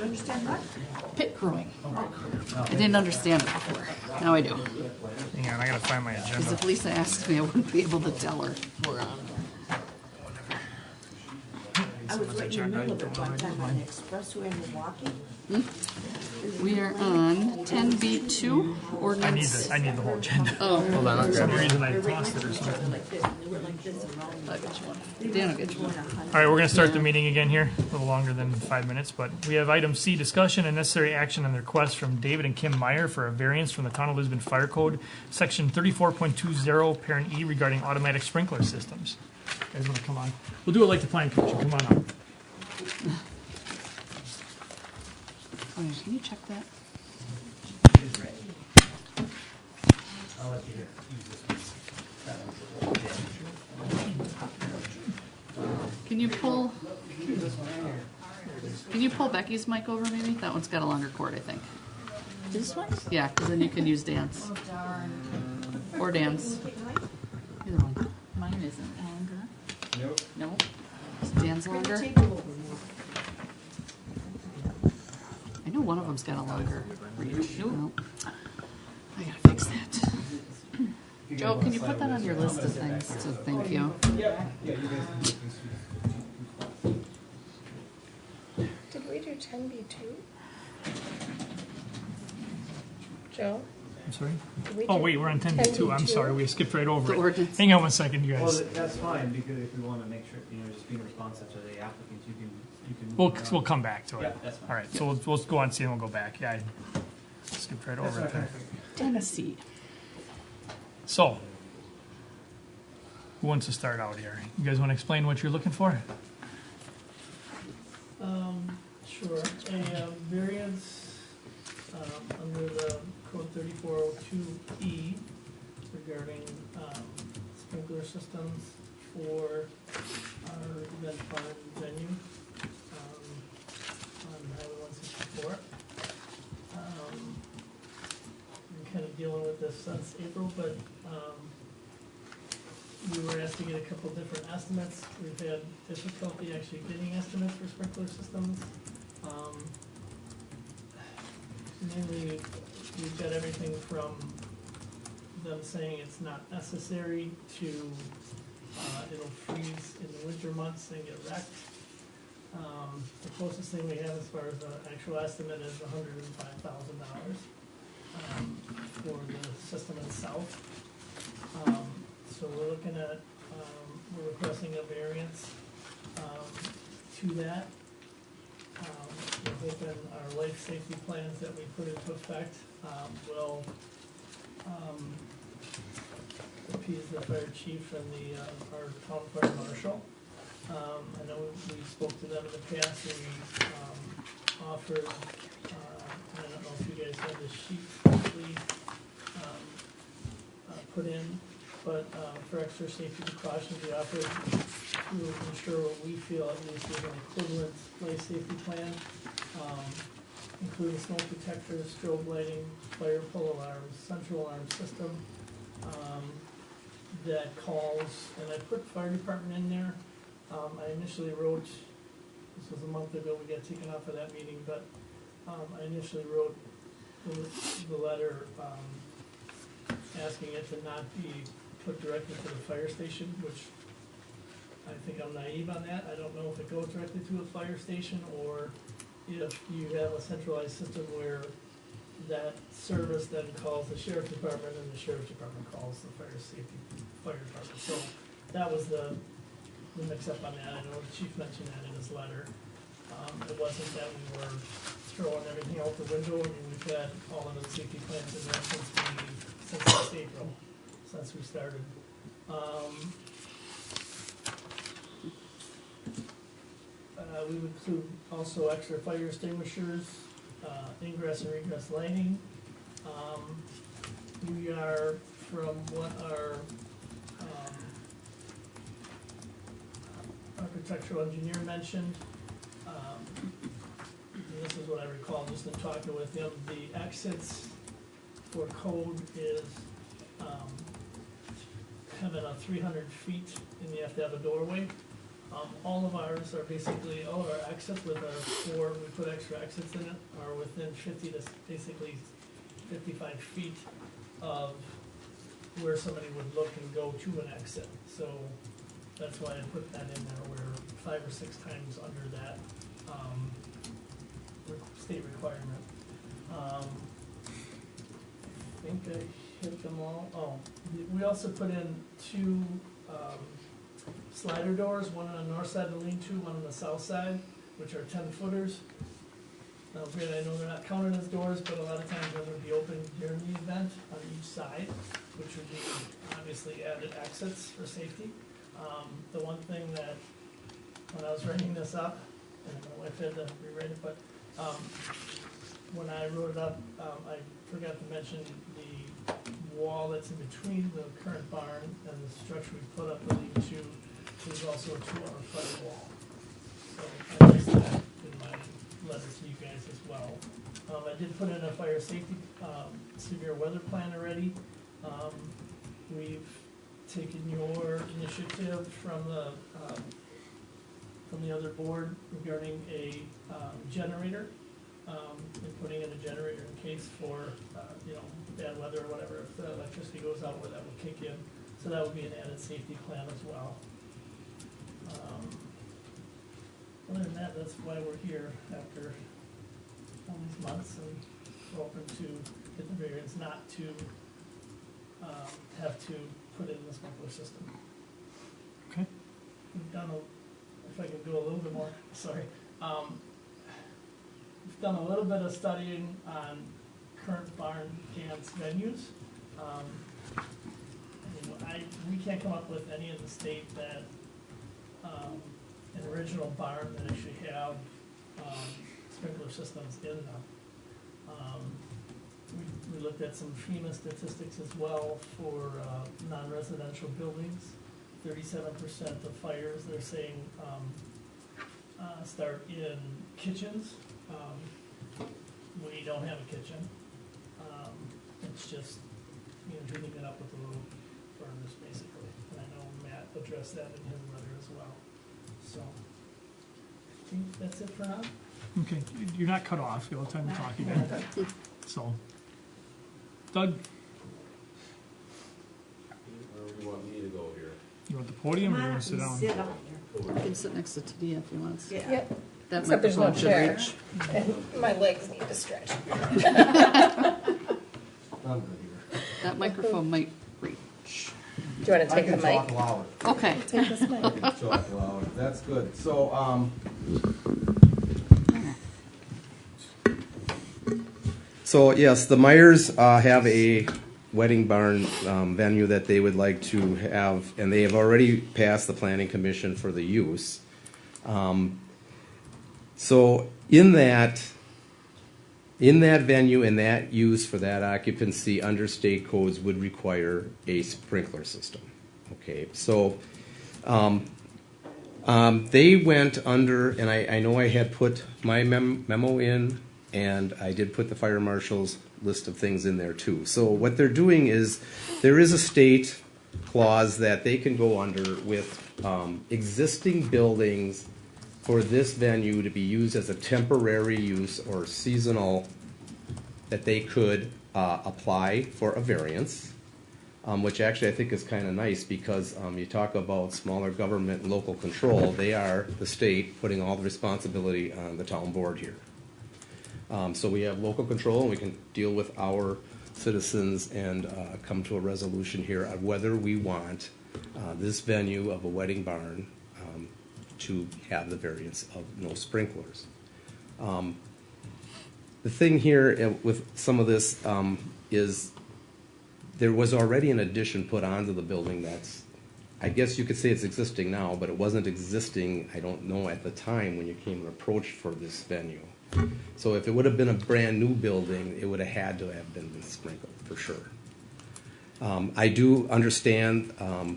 You understand what? Pit crewing. I didn't understand it before. Now I do. Hang on, I gotta find my Because agenda. if Lisa asked me, I wouldn't be able to tell her. We're on. I was right in the middle of it one time on the expressway and walking. We are on 10B2 ordinance. I need the whole agenda. Oh, Hold on, I'll For some grab it. reason I tossed it or something. Like this, and they were like this around. I'll get you one. Dan will get you one. All right, we're going to start the meeting again here, a little longer than 5 minutes, but we have item C, discussion and necessary action on the request from David and Kim Meyer for a variance from the Town of Lisbon Fire Code, Section 34.20, Parent E, regarding automatic sprinkler systems. You guys want to come on? We'll do it like the Plan Commission. Come on up. Oh, yeah, can you check that? Can you pull Becky's mic over maybe? That one's got a longer cord, I think. This one? Yeah, because then you can use Dan's. Or Dan's. Either one. Mine isn't longer. Nope. Nope. Is Dan's longer? I know one of them's got a longer reach. Nope. I gotta fix that. Joe, can you put that on your list of things? So thank you. Did we do 10B2? Joe? I'm sorry? Did we Oh, do wait, we're on 10B2. I'm 10B2? sorry, we skipped right over The it. ordinance. Hang on one second, you Well, guys. that's fine, because if we want to make sure, just being responsive to the applicants, you can. We'll come back to it. Yeah, that's fine. All right, so we'll go on C and we'll go back. Yeah, I skipped right over it there. Tennessee. So, who wants to start out here? You guys want to explain what you're looking for? Sure. A variance under the code 3402E regarding sprinkler systems for our event farm venue on Highway 164. We're kind of dealing with this since April, but we were asked to get a couple different estimates. We've had difficulty actually getting estimates for sprinkler systems. Mainly, we've got everything from them saying it's not necessary to it'll freeze in the winter months and get wrecked. The closest thing we have as far as the actual estimate is $105,000 for the system itself. So we're looking at, we're requesting a variance to that. We're hoping our life safety plans that we put into effect will appease the fire chief and our town fire marshal. I know we spoke to them in the past and we offered, I don't know if you guys had the sheet we put in, but for extra safety precautions, we offered to ensure what we feel at least is an equivalent life safety plan, including smoke detectors, strobe lighting, fire pull alarms, central alarm system that calls, and I put fire department in there. I initially wrote, this was a month ago, we got taken off of that meeting, but I initially wrote the letter asking it to not be put directly to the fire station, which I think I'm naive on that. I don't know if it goes directly to a fire station or if you have a centralized system where that service then calls the sheriff's department and the sheriff's department calls the fire department. So that was the mix up on that. I know the chief mentioned that in his letter. It wasn't that we were throwing everything out the window. I mean, we've had all of the safety plans in there since last April, since we started. We would include also extra fire extinguishers, ingress and regress lighting. We are, from what our architectural engineer mentioned, and this is what I recall just in talking with him, the exits for code is having a 300 feet and you have to have a doorway. All of ours are basically, all of our exits with our 4, we put extra exits in it, are within 50 to basically 55 feet of where somebody would look and go to an exit. So that's why I put that in there. We're 5 or 6 times under that state requirement. I think I hit them all. Oh, we also put in 2 slider doors, one on the north side of the lean-to, one on the south side, which are 10-footers. Now, granted, I know they're not counted as doors, but a lot of times those would be open during the event on each side, which would be obviously added exits for safety. The one thing that, when I was writing this up, and my wife had to rewrite it, but when I wrote it up, I forgot to mention the wall that's in between the current barn and the structure we put up the lean-to. There's also a 2-hour firewall. So I placed that in my letter to you guys as well. I did put in a fire safety severe weather plan already. We've taken your initiative from the other board regarding a generator, and putting in a generator in case for bad weather or whatever, if the electricity goes out, where that will kick in. So that would be an added safety plan as well. Other than that, that's why we're here after all these months, and we're open to get the variance not to have to put in the sprinkler system. Okay. We've done if I can go a little bit more, sorry. We've done a little bit of studying on current barn dance venues. We can't come up with any in the state that an original barn that actually have sprinkler systems in them. We looked at some FEMA statistics as well for non-residential buildings. 37% of fires, they're saying, start in kitchens. We don't have a kitchen. It's just heating it up with a little furnace, basically. And I know Matt addressed that in his letter as well. So I think that's it for now. Okay, you're not cut off. You'll have time to talk again. So, Doug, Where do you want me to go here? you want the podium or you want to sit down? Sit on You can sit next to Tadia if you want. there. Yeah. Yep. That Except there's no microphone should chair. reach. And my legs need to stretch. I'm good here. That microphone might reach. Do you want to I take the can talk mic? louder. Okay. Take this mic. I can talk louder. That's good. So yes, the Myers have a wedding barn venue that they would like to have, and they have already passed the Planning Commission for the use. So in that venue and that use for that occupancy under state codes would require a sprinkler system. Okay, so they went under, and I know I had put my memo in, and I did put the fire marshal's list of things in there too. So what they're doing is there is a state clause that they can go under with existing buildings for this venue to be used as a temporary use or seasonal, that they could apply for a variance, which actually I think is kind of nice because you talk about smaller government and local control. They are the state putting all the responsibility on the town board here. So we have local control, and we can deal with our citizens and come to a resolution here on whether we want this venue of a wedding barn to have the variance of no sprinklers. The thing here with some of this is there was already an addition put onto the building that's, I guess you could say it's existing now, but it wasn't existing, I don't know, at the time when you came and approached for this venue. So if it would have been a brand new building, it would have had to have been sprinkled for sure. I do understand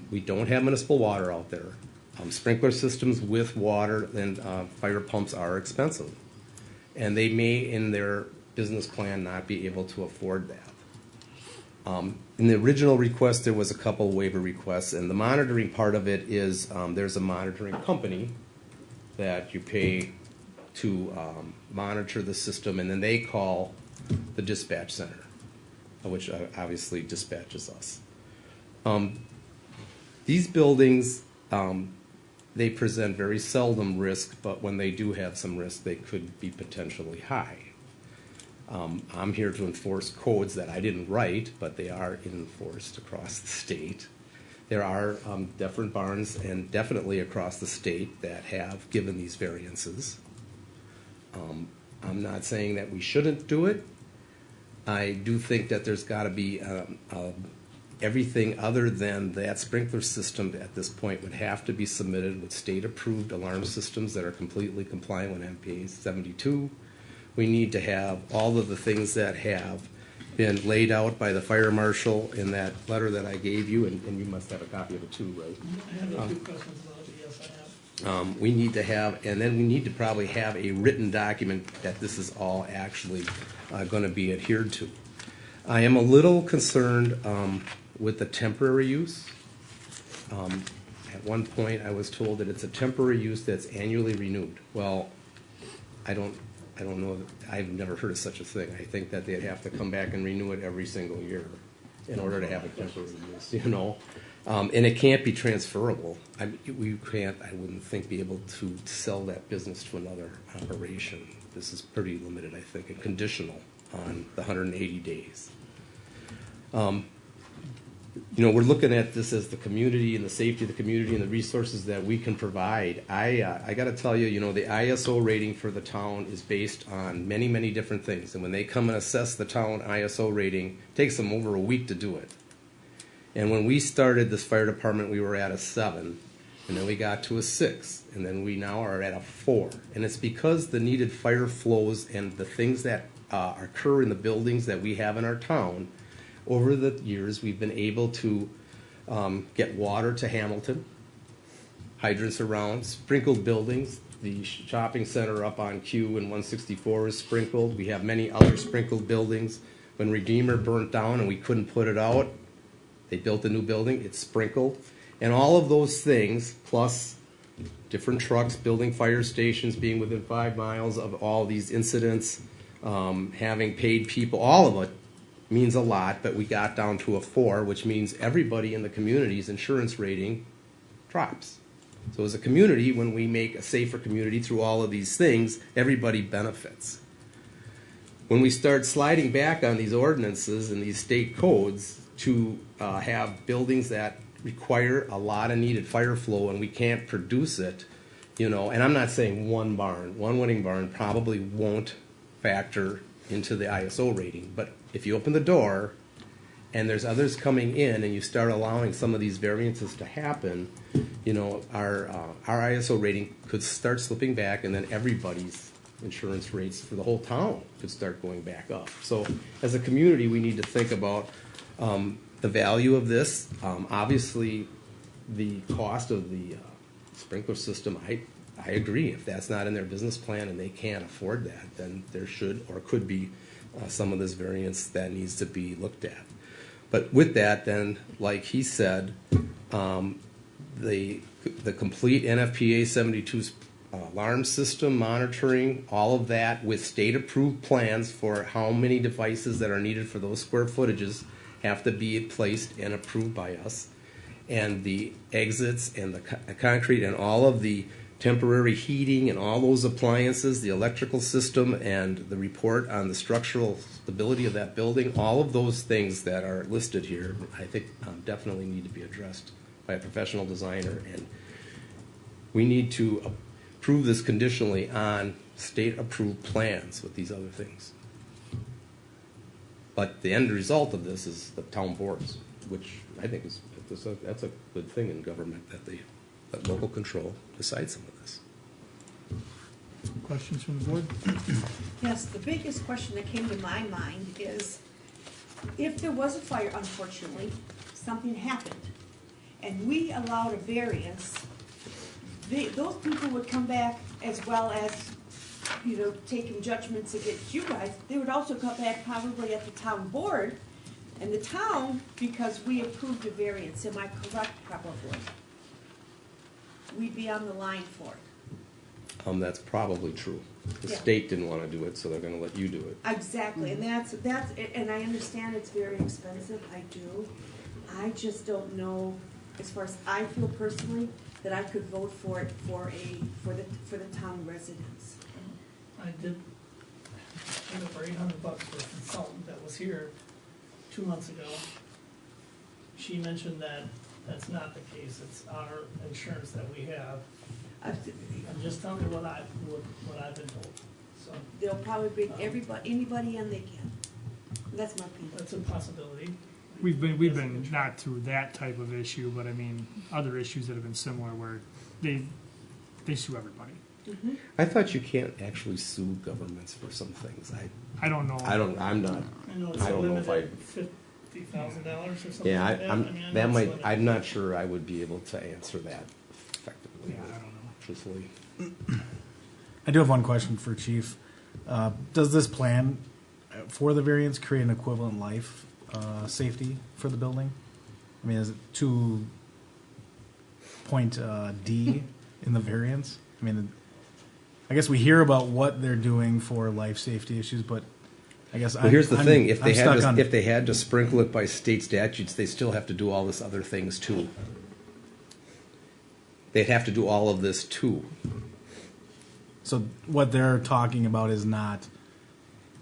we don't have municipal water out there. Sprinkler systems with water and fire pumps are expensive, and they may in their business plan not be able to afford that. In the original request, there was a couple waiver requests, and the monitoring part of it is there's a monitoring company that you pay to monitor the system, and then they call the dispatch center, which obviously dispatches us. These buildings, they present very seldom risk, but when they do have some risk, they could be potentially high. I'm here to enforce codes that I didn't write, but they are enforced across the state. There are different barns and definitely across the state that have given these variances. I'm not saying that we shouldn't do it. I do think that there's got to be everything other than that sprinkler system at this point would have to be submitted with state-approved alarm systems that are completely compliant with MPA 72. We need to have all of the things that have been laid out by the fire marshal in that letter that I gave you, and you must have a copy of it too, right? I have a few questions about it, yes, I have. We need to have, and then we need to probably have a written document that this is all actually going to be adhered to. I am a little concerned with the temporary use. At one point, I was told that it's a temporary use that's annually renewed. Well, I don't know. I've never heard of such a thing. I think that they'd have to come back and renew it every single year in order to have a temporary use, you know. And it can't be transferable. We can't, I wouldn't think, be able to sell that business to another operation. This is pretty limited, I think, and conditional on the 180 days. You know, we're looking at this as the community and the safety of the community and the resources that we can provide. I got to tell you, you know, the ISO rating for the town is based on many, many different things. And when they come and assess the town ISO rating, it takes them over a week to do it. And when we started this fire department, we were at a 7, and then we got to a 6, and then we now are at a 4. And it's because the needed fire flows and the things that occur in the buildings that we have in our town. Over the years, we've been able to get water to Hamilton, hydrants around, sprinkled buildings. The shopping center up on Q and 164 is sprinkled. We have many other sprinkled buildings. When Redeemer burnt down and we couldn't put it out, they built a new building, it's sprinkled. And all of those things, plus different trucks, building fire stations, being within 5 miles of all these incidents, having paid people, all of it means a lot, but we got down to a 4, which means everybody in the community's insurance rating drops. So as a community, when we make a safer community through all of these things, everybody benefits. When we start sliding back on these ordinances and these state codes to have buildings that require a lot of needed fire flow and we can't produce it, you know, and I'm not saying one winning barn probably won't factor into the ISO rating, but if you open the door and there's others coming in and you start allowing some of these variances to happen, you know, our ISO rating could start slipping back, and then everybody's insurance rates for the whole town could start going back up. So as a community, we need to think about the value of this. Obviously, the cost of the sprinkler system, I agree. If that's not in their business plan and they can't afford that, then there should or could be some of this variance that needs to be looked at. But with that, then, like he said, the complete NFPA 72 alarm system monitoring, all of that with state-approved plans for how many devices that are needed for those square footages have to be placed and approved by us. And the exits and the concrete and all of the temporary heating and all those appliances, the electrical system and the report on the structural stability of that building, all of those things that are listed here, I think definitely need to be addressed by a professional designer. And we need to approve this conditionally on state-approved plans with these other things. But the end result of this is the town boards, which I think is that's a good thing in government, that they let local control decide some of this. Questions from the board? Yes, the biggest question that came to my mind is, if there was a fire, unfortunately, something happened, and we allowed a variance, those people would come back as well as, you know, taking judgments against you guys. They would also come back probably at the town board And the town, because we approved a variance, am I correct probably? We'd be on the line for it. That's probably true. The Yeah. state didn't want to do it, so they're going to let you do it. Exactly, and that's, and I understand it's very expensive, I do. I just don't know, as far as I feel personally, that I could vote for it for the town residents. I did, for $800 for a consultant that was here 2 months ago. She mentioned that that's not the case, it's our insurance that we have. I'm just telling you what I've been told, so They'll probably bring anybody in they can. That's my opinion. that's a possibility. We've been not through that type of issue, but I mean, other issues that have been similar where they sue everybody. I thought you can't actually sue governments for some things. I don't know. I'm not. I know it's I don't know if I. $50,000 or something Yeah, like that. I mean, I know that it's might, limited. I'm not sure I would be able to answer that effectively, Yeah, I don't know. truthfully. I do have one question for Chief. Does this plan for the variance create an equivalent life safety for the building? I mean, is it to point D in the variance? I mean, I guess we hear about what they're doing for life safety issues, but I guess Well, here's the thing: if I'm stuck on- they had to sprinkle it by state statutes, they still have to do all this other things too. They'd have to do all of this too. So what they're talking about is not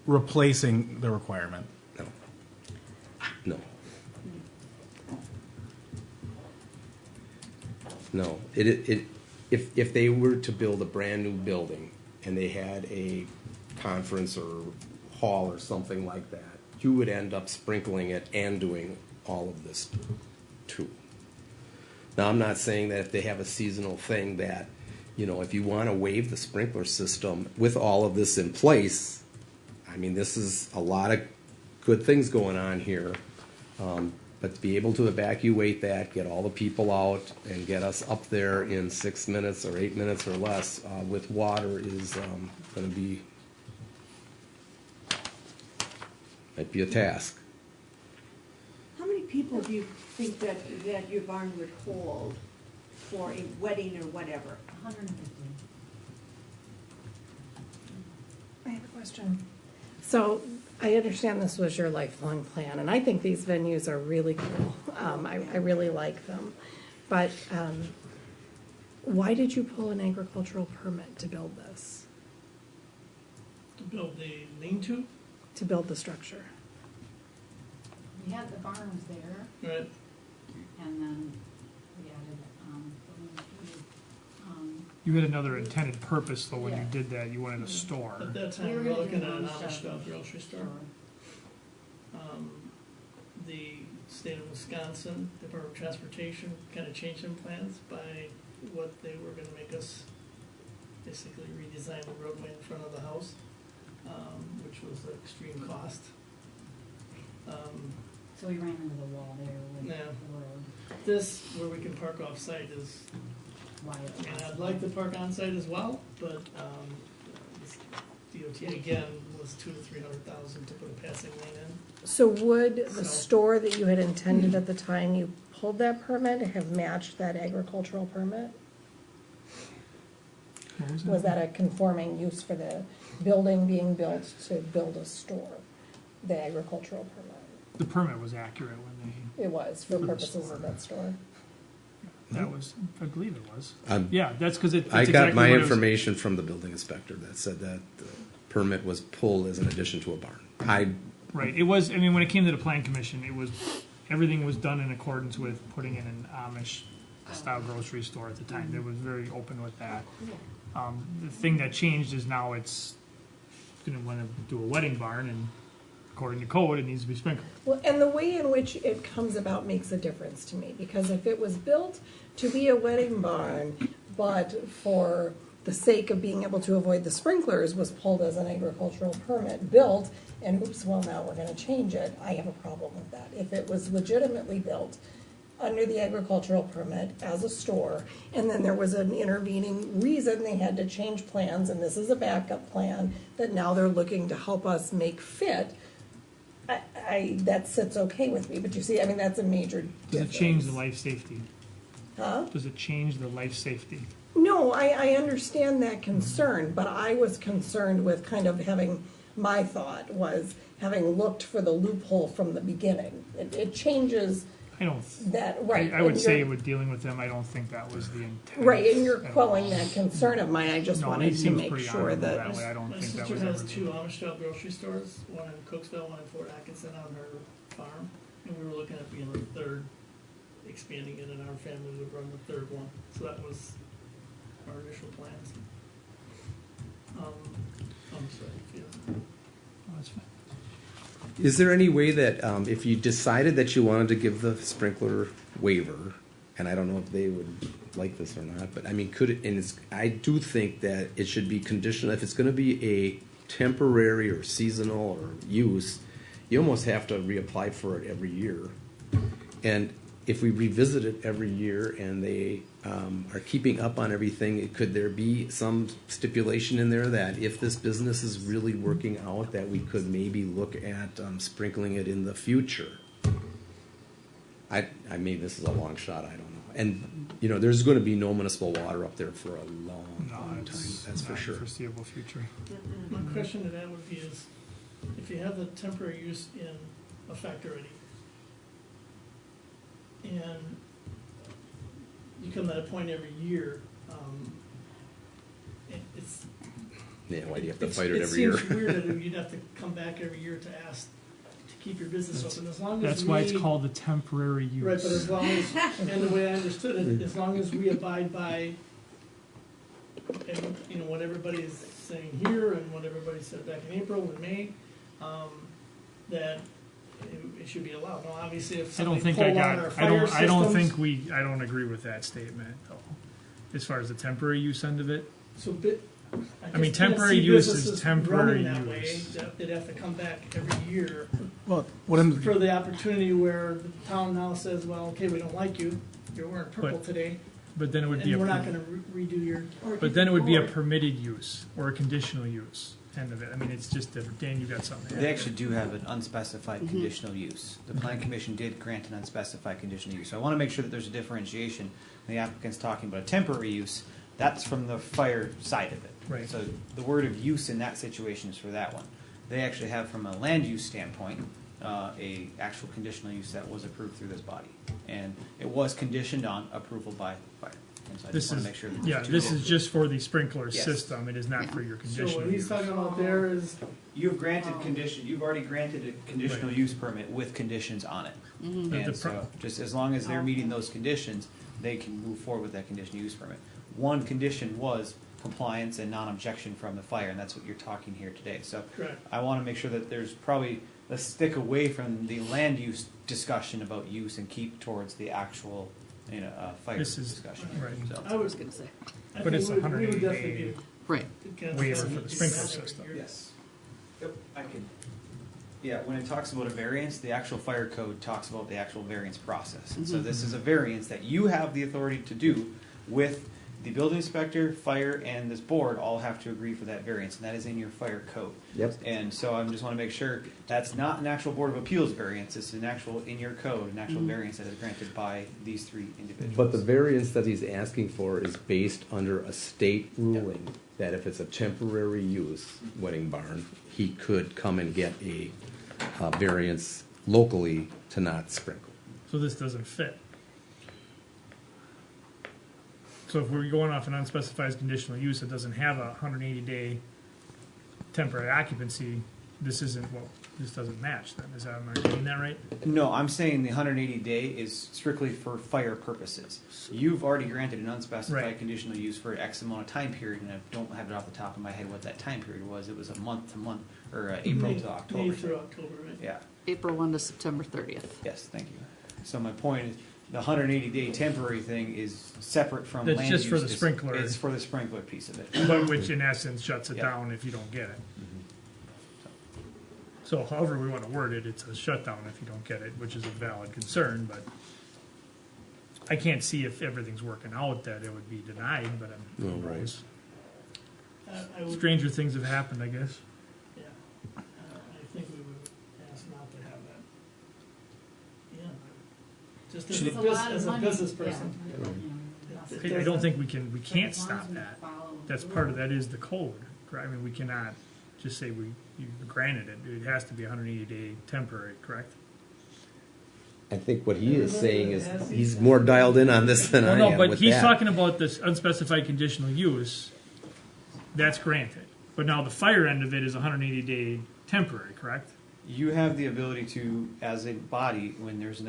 replacing the requirement. No. No. No. If they were to build a brand new building and they had a conference or hall or something like that, you would end up sprinkling it and doing all of this too. Now, I'm not saying that if they have a seasonal thing that, you know, if you want to waive the sprinkler system with all of this in place, I mean, this is a lot of good things going on here. But to be able to evacuate that, get all the people out, and get us up there in 6 minutes or 8 minutes or less with water is going to be, might be a task. How many people do you think that your barn would hold for a wedding or whatever? 150. I have a question. So I understand this was your lifelong plan, and I think these venues are really cool. I really like them. But why did you pull an agricultural permit to build this, To build the lean-to, to build the structure? We had the barns there, right? and then we added, You had another intended purpose though when you Yeah. did that. You wanted a store. At that We time, were we were gonna looking do at an Amish Amish stuff. style grocery store. The state of Wisconsin Department of Transportation kind of changed some plans by what they were gonna make us basically redesign the roadway in front of the house, which was an extreme cost. so we ran into the wall there with Yeah. the road. This, where we can park off-site, is, Why it I mean, was- I'd like to park on-site as well, but this DOT again was $200,000 to $300,000 to put a passing lane in. So would the So- store that you had intended at the time you pulled that permit have matched that agricultural permit? What was Was that a conforming use for the building being built to build a store, the agricultural permit? The permit was accurate when It was, for purposes of that store. that was, I believe it was. Um, Yeah, that's because I got exactly my what it was. information from the building inspector that said that the permit was pulled as an addition to a barn. Right, it was, I mean, when it came to the Plan Commission, it was, everything was done in accordance with putting in an Amish-style grocery store at the time. They was very open with that. The thing that changed is now it's gonna wanna do a wedding barn, and according to code, it needs to be sprinkled. Well, and the way in which it comes about makes a difference to me, because if it was built to be a wedding barn, but for the sake of being able to avoid the sprinklers was pulled as an agricultural permit built, and oops, well, now we're gonna change it, I have a problem with that. If it was legitimately built under the agricultural permit as a store, and then there was an intervening reason they had to change plans, and this is a backup plan that now they're looking to help us make fit, that sits okay with me, but you see, I mean, that's a major Does difference. it change the life safety? Huh? Does it change the life safety? No, I understand that concern, but I was concerned with kind of having, my thought was having looked for the loophole from the beginning. It changes I don't. that, right. I would and say you're- with dealing with them, I don't think that was the intent. Right, and you're at quelling all. that concern of mine, I just No, wanted it to seems make pretty sure honorable that. that way. I don't My think that sister was has ever. two Amish-style grocery stores, one in Cooksville, one in Fort Atkinson on her farm. And we were looking at being a third, expanding it, and our family would run the third one. So that was our initial plans. I'm sorry, yeah. Oh, that's fine. Is there any way that if you decided that you wanted to give the sprinkler waiver, and I don't know if they would like this or not, but I mean, could it, and it's, I do think that it should be conditional, if it's gonna be a temporary or seasonal or use, you almost have to reapply for it every year. And if we revisit it every year and they are keeping up on everything, could there be some stipulation in there that if this business is really working out, that we could maybe look at sprinkling it in the future? I mean, this is a long shot, I don't know. And, you know, there's gonna be no municipal water up there for a long, No, long time, it's that's for not sure. foreseeable future. My question to that would be is, if you have the temporary use in effect already, and you come to that point every year, it's. Yeah, why do you have to it's- fight it every year? It seems weird that you'd have to come back every year to ask to keep your business open, as long as That's why it's we- called the temporary use. Right, but as long as, and the way I understood it, as long as we abide by, and, you know, what everybody is saying here and what everybody said back in April and May, that it should be allowed. Now, obviously, if I don't somebody think I pulled on our got, fire I don't systems- think I don't agree with that statement, though. As far as the temporary use end of it, So, I mean, just can't temporary see use is businesses temporary running that way, use. that they'd have to come back every year Well, what I'm, for the opportunity where the town now says, well, okay, we don't like you, you're wearing purple But today, but then it would be and a, we're not per- gonna redo your. but then it would be a or- permitted use or a conditional use end of it. I mean, it's just different. Dan, you got something to They add? actually do have an unspecified conditional use. The Plan Commission did grant an unspecified conditional use. So I want to make sure that there's a differentiation. The applicant's talking about a temporary use, that's from the fire side of it. Right. So the word of use in that situation is for that one. They actually have, from a land use standpoint, a actual conditional use that was approved through this body. And it was conditioned on approval by fire. And so I This just want is, to make sure that yeah, there's two this is different- just for the sprinkler Yes. system. It is not for your So conditional what he's use. talking about there is, You've granted condition, you've already granted a conditional Right. use permit with conditions on it. But the And so, just as long as they're meeting those conditions, they can move forward with that conditional use permit. One condition was compliance and non-objection from the fire, and that's what you're talking here today. So correct, I want to make sure that there's probably, let's stick away from the land use discussion about use and keep towards the actual, fire This is- discussion. right. So- I was gonna say. I But think it's we would 180 definitely day be Right. against waiver having for to the do sprinkler that every system. year. Yes. Yep, I can. Yeah, when it talks about a variance, the actual fire code talks about the actual variance process. And so this is a variance that you have the authority to do with the building inspector, fire, and this board all have to agree for that variance, and that is in your fire code. Yep. And so I just want to make sure that's not an actual Board of Appeals variance, it's an actual, in your code, an actual variance that is granted by these three individuals. But the variance that he's asking for is based under a state ruling that if it's a temporary use wedding barn, he could come and get a variance locally to not sprinkle. So this doesn't fit. So if we're going off an unspecified conditional use that doesn't have a 180-day temporary occupancy, this isn't, well, this doesn't match then. Is that, am I reading that right? No, I'm saying the 180 day is strictly for fire purposes. You've already granted an unspecified Right. conditional conditional use for X amount of time period, and I don't have it off the top of my head what that time period was. It was a month to month, or April May- to October. May through October, right? Yeah, April 1 to September 30th. yes, thank you. So my point is, the 180 day temporary thing is separate from That's land just for use the dis- sprinkler. It's for the sprinkler piece of it. But which in essence shuts it Yeah. down if you don't get it. So however we want to word it, it's a shutdown if you don't get it, which is a valid concern, but I can't see if everything's working out that it would be denied, but Oh, right. I would, stranger things have happened, I guess. yeah, I think we would ask not to just Should It's a lot as of a money. business person. I don't think we can't As long stop as we that. follow That's the part of, rules. that is the code, correct? I mean, we cannot just say you granted it. It has to be 180-day temporary, correct? I think what he is saying is he's more dialed in on this than I Well, am no, but with he's that. talking about this unspecified conditional use. That's granted. But now the fire end of it is 180-day temporary, correct? You have the ability to, as a body, when there's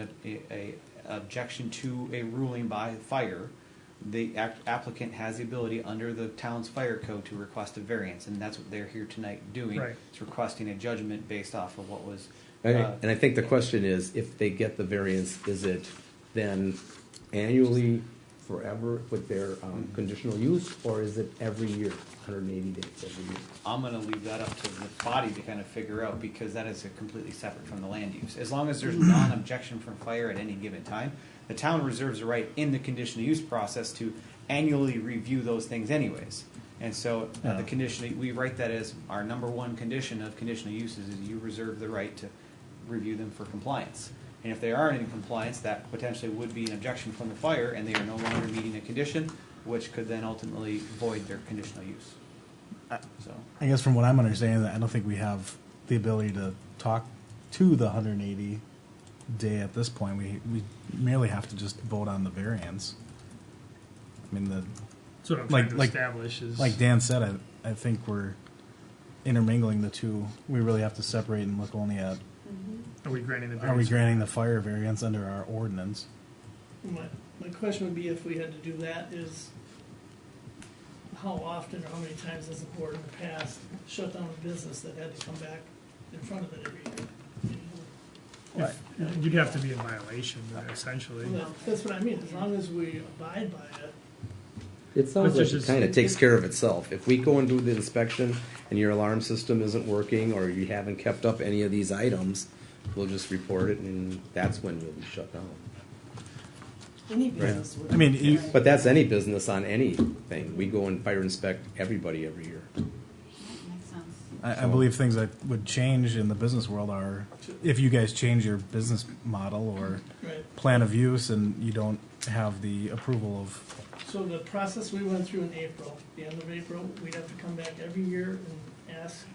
a objection to a ruling by fire, the applicant has the ability under the town's fire code to request a variance, and that's what they're here tonight doing. Right. It's requesting a judgment based off of what was. And I think the question is, if they get the variance, is it then annually, forever with their conditional use, or is it every year, 180 days every year? I'm gonna leave that up to the body to kind of figure out, because that is completely separate from the land use. As long as there's non-objection from fire at any given time, the town reserves the right in the conditional use process to annually review those things anyways. And so the condition, we write that as our number one condition of conditional uses is you reserve the right to review them for compliance. And if they aren't in compliance, that potentially would be an objection from the fire, and they are no longer meeting a condition, which could then ultimately void their conditional use. So, I guess from what I'm understanding, I don't think we have the ability to talk to the 180 day at this point. We merely have to just vote on the variance. I mean, That's what I'm Like- trying to like- establish is. like Dan said, I think we're intermingling the two. We really have to separate and look only at, Are we granting the are we variance? granting the fire variance under our ordinance? My question would be, if we had to do that, is how often or how many times has the board in the past shut down a business that had to come back in front of it every year? You'd have to be in violation, essentially. Well, that's what I mean, as long as we abide by it. It sounds But like there's it kind of takes care of itself. If we go and do the inspection and your alarm system isn't working, or you haven't kept up any of these items, we'll just report it, and that's when you'll be shut down. Any business would. I mean, you, But that's any business on anything. We go and fire inspect everybody every year. Makes sense. I believe things that would change in the business world are if you guys change your business model or Right. plan of use and you don't have the approval of, So the process we went through in April, the end of April, we'd have to come back every year and ask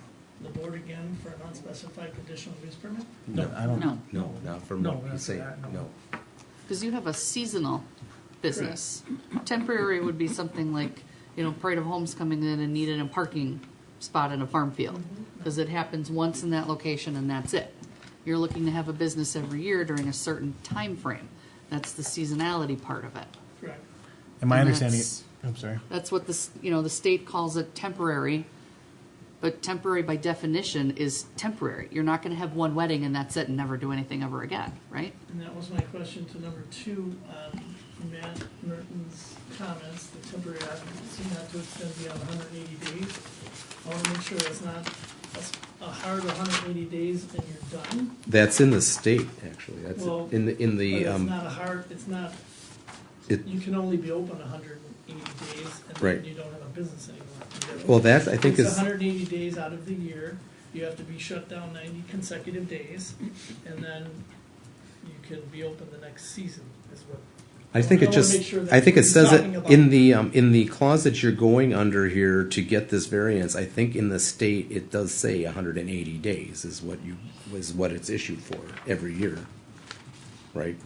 the board again for an unspecified conditional use permit? I don't. No, No, not from No, what you after say, that, no. no. because you have a seasonal business. Temporary would be something like, Parade of Homes coming in and needing a parking spot in a farm field, because it happens once in that location and that's it. You're looking to have a business every year during a certain time frame. That's the seasonality part of it. Correct. And my And understanding, that's- I'm sorry. That's what the state calls it temporary, but temporary by definition is temporary. You're not going to have one wedding and that's it and never do anything ever again, right? And that was my question to number 2 on Matt Merton's comments, the temporary occupancy not to extend beyond 180 days. I want to make sure that's not a hard 180 days and you're done. That's in the state, actually. That's Well, in the, But it's not a hard, it's not, it- you can only be open 180 days and Right. then you don't have a business anymore. well, that's, I think It's is, 180 days out of the year, you have to be shut down 90 consecutive days, and then you can be open the next season, is what. I think I it wanna just, make sure that I think it he's says it talking about- in the clause that you're going under here to get this variance. I think in the state, it does say 180 days is what it's issued for every year, right?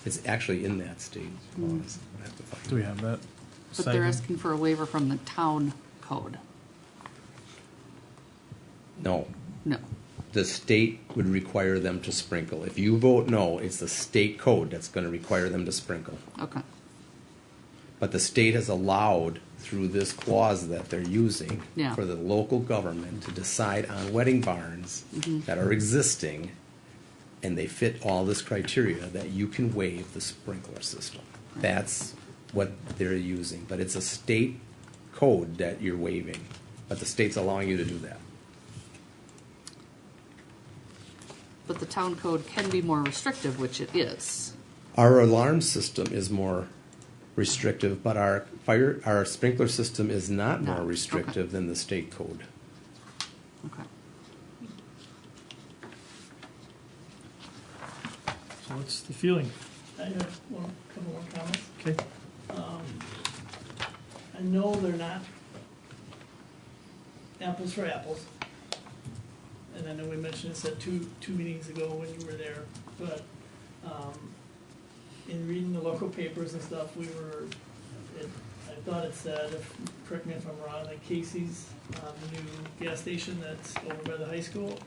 It's actually in that state clause. I have to find Do we have that? But they're cited? asking for a waiver from the town code. No, No. the state would require them to sprinkle. If you vote no, it's the state code that's going to require them to sprinkle. Okay. But the state has allowed, through this clause that they're using, Yeah. for the local government to decide on wedding barns that are existing, and they fit all this criteria, that you can waive the sprinkler system. That's what they're using. But it's a state code that you're waiving, but the state's allowing you to do that. But the town code can be more restrictive, which it is. Our alarm system is more restrictive, but our sprinkler system is not No. more Okay. restrictive than the state code. Okay. So what's the feeling? have couple more comments. Okay. I know they're not apples for apples. And I know we mentioned this at two meetings ago when you were there, but, in reading the local papers and stuff, I thought it said, correct me if I'm wrong, like Casey's, the new gas station that's over by the high school,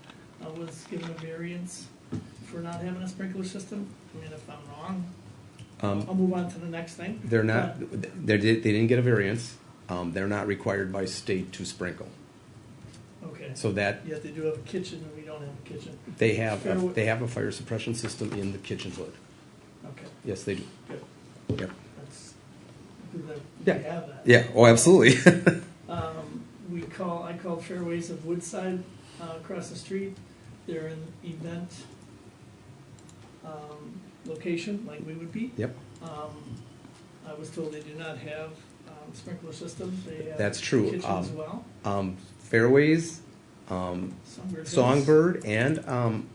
was given a variance for not having a sprinkler system. I mean, if I'm wrong, I'll move on to the next thing. They're not, they didn't get a variance. They're not required by state to sprinkle. Okay. So that, Yet they do have a kitchen and we don't have a kitchen. they have a fire suppression system in the kitchen hood. Okay, Yes, they do. good. Yep. That's good that Yeah. we have that. Yeah, oh, absolutely. I called Fairways of Woodside, across the street. They're an event, location like we would be. Yep, I was told they do not have, sprinkler systems. They have that's true. kitchen as well. Fairways, Songbird Hills. Songbird, and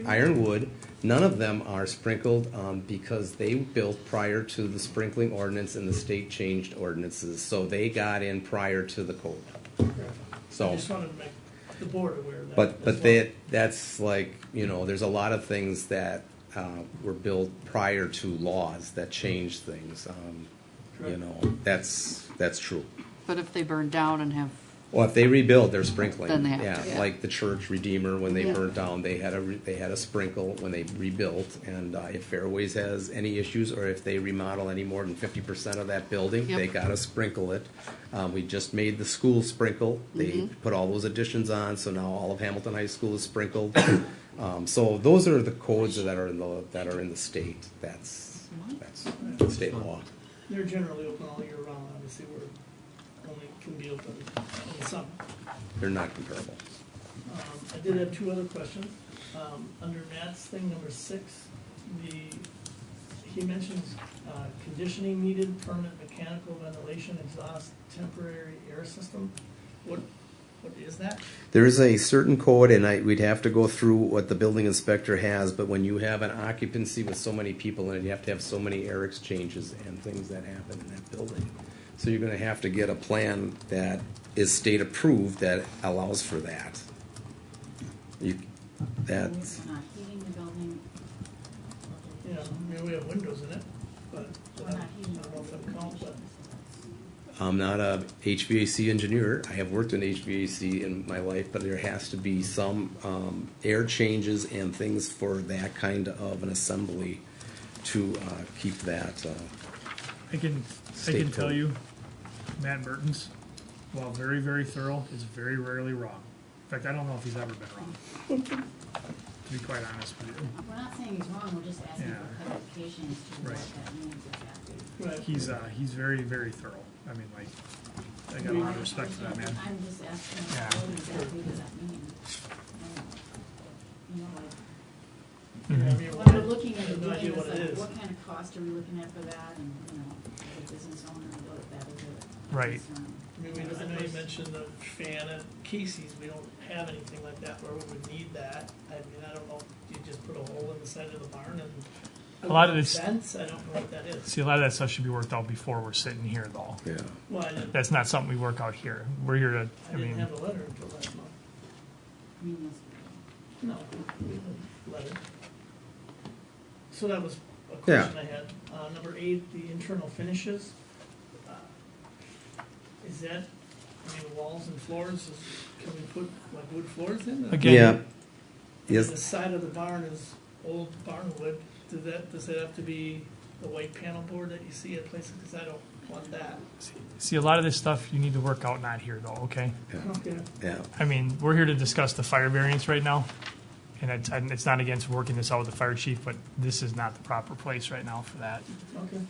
Ironwood, none of them are sprinkled because they built prior to the sprinkling ordinance and the state changed ordinances, so they got in prior to the code. I So, just wanted to make the board aware of that. but as well. that's like, there's a lot of things that were built prior to laws that changed things. Correct. That's true. But if they burn down and have, Well, if they rebuild, they're sprinkling. Then they have Yeah, to, yeah. like the church Redeemer, when they Yeah. burnt down, they had a sprinkle when they rebuilt. And if Fairways has any issues, or if they remodel any more than 50% of that building, Yep. they gotta sprinkle it. We just made the school sprinkle. They put all those additions on, so now all of Hamilton High School is sprinkled. So those are the codes that are in the state. That's state law. They're generally open all year round. Obviously, we're only can be open in the summer. They're not comparable. I did have two other questions. Under Matt's thing, number 6, he mentions conditioning needed, permanent mechanical ventilation, exhaust, temporary air system. What is that? There is a certain code, and we'd have to go through what the building inspector has, but when you have an occupancy with so many people in it, you have to have so many air exchanges and things that happen in that building. So you're gonna have to get a plan that is state approved that allows for that. We're not heating the building. Yeah, I mean, we have windows in it, but We're I not heating don't the know if that building. counts, but I'm not a HVAC engineer. I have worked in HVAC in my life, but there has to be some air changes and things for that kind of an assembly to keep that. I can State tell code. you, Matt Mertens, while very, very thorough, is very rarely wrong. In fact, I don't know if he's ever been wrong, to be quite honest with you. We're not saying he's wrong, we're just asking Yeah. for clarification as to what Right. that means exactly. right. He's very, very thorough. I mean, like, I got a lot of respect for that man. I'm just asking Yeah. what exactly does that mean? You know, like, Yeah, I Mhm. mean, when we're looking I at have it, no idea what it is. what kind of cost are we looking at for that, and, as a business owner, that is a Right. concern. I mean, I know you mentioned the fan at Casey's, we don't have anything like that where we would need that. I mean, I don't know, do you just put a hole in the side of the barn and? A lot of this- Vents, I don't know what that is. See, a lot of that stuff should be worked out before we're sitting here, though. Yeah. Well, I That's not something we work out here. We're here to, I didn't mean, have a letter until last month. I mean, No, letter. So that was a Yeah. question I had. Number 8, the internal finishes. Is that, I mean, walls and floors, can we put like wood floors in? Again- Yeah. The Yes. side of the barn is old barn wood. Does that have to be the white panel board that you see at places? Because I don't want that. see, a lot of this stuff you need to work out not here, though, okay? Okay. Yeah. I mean, we're here to discuss the fire variance right now, and it's not against working this out with the fire chief, but this is not the proper place right now for that. Okay.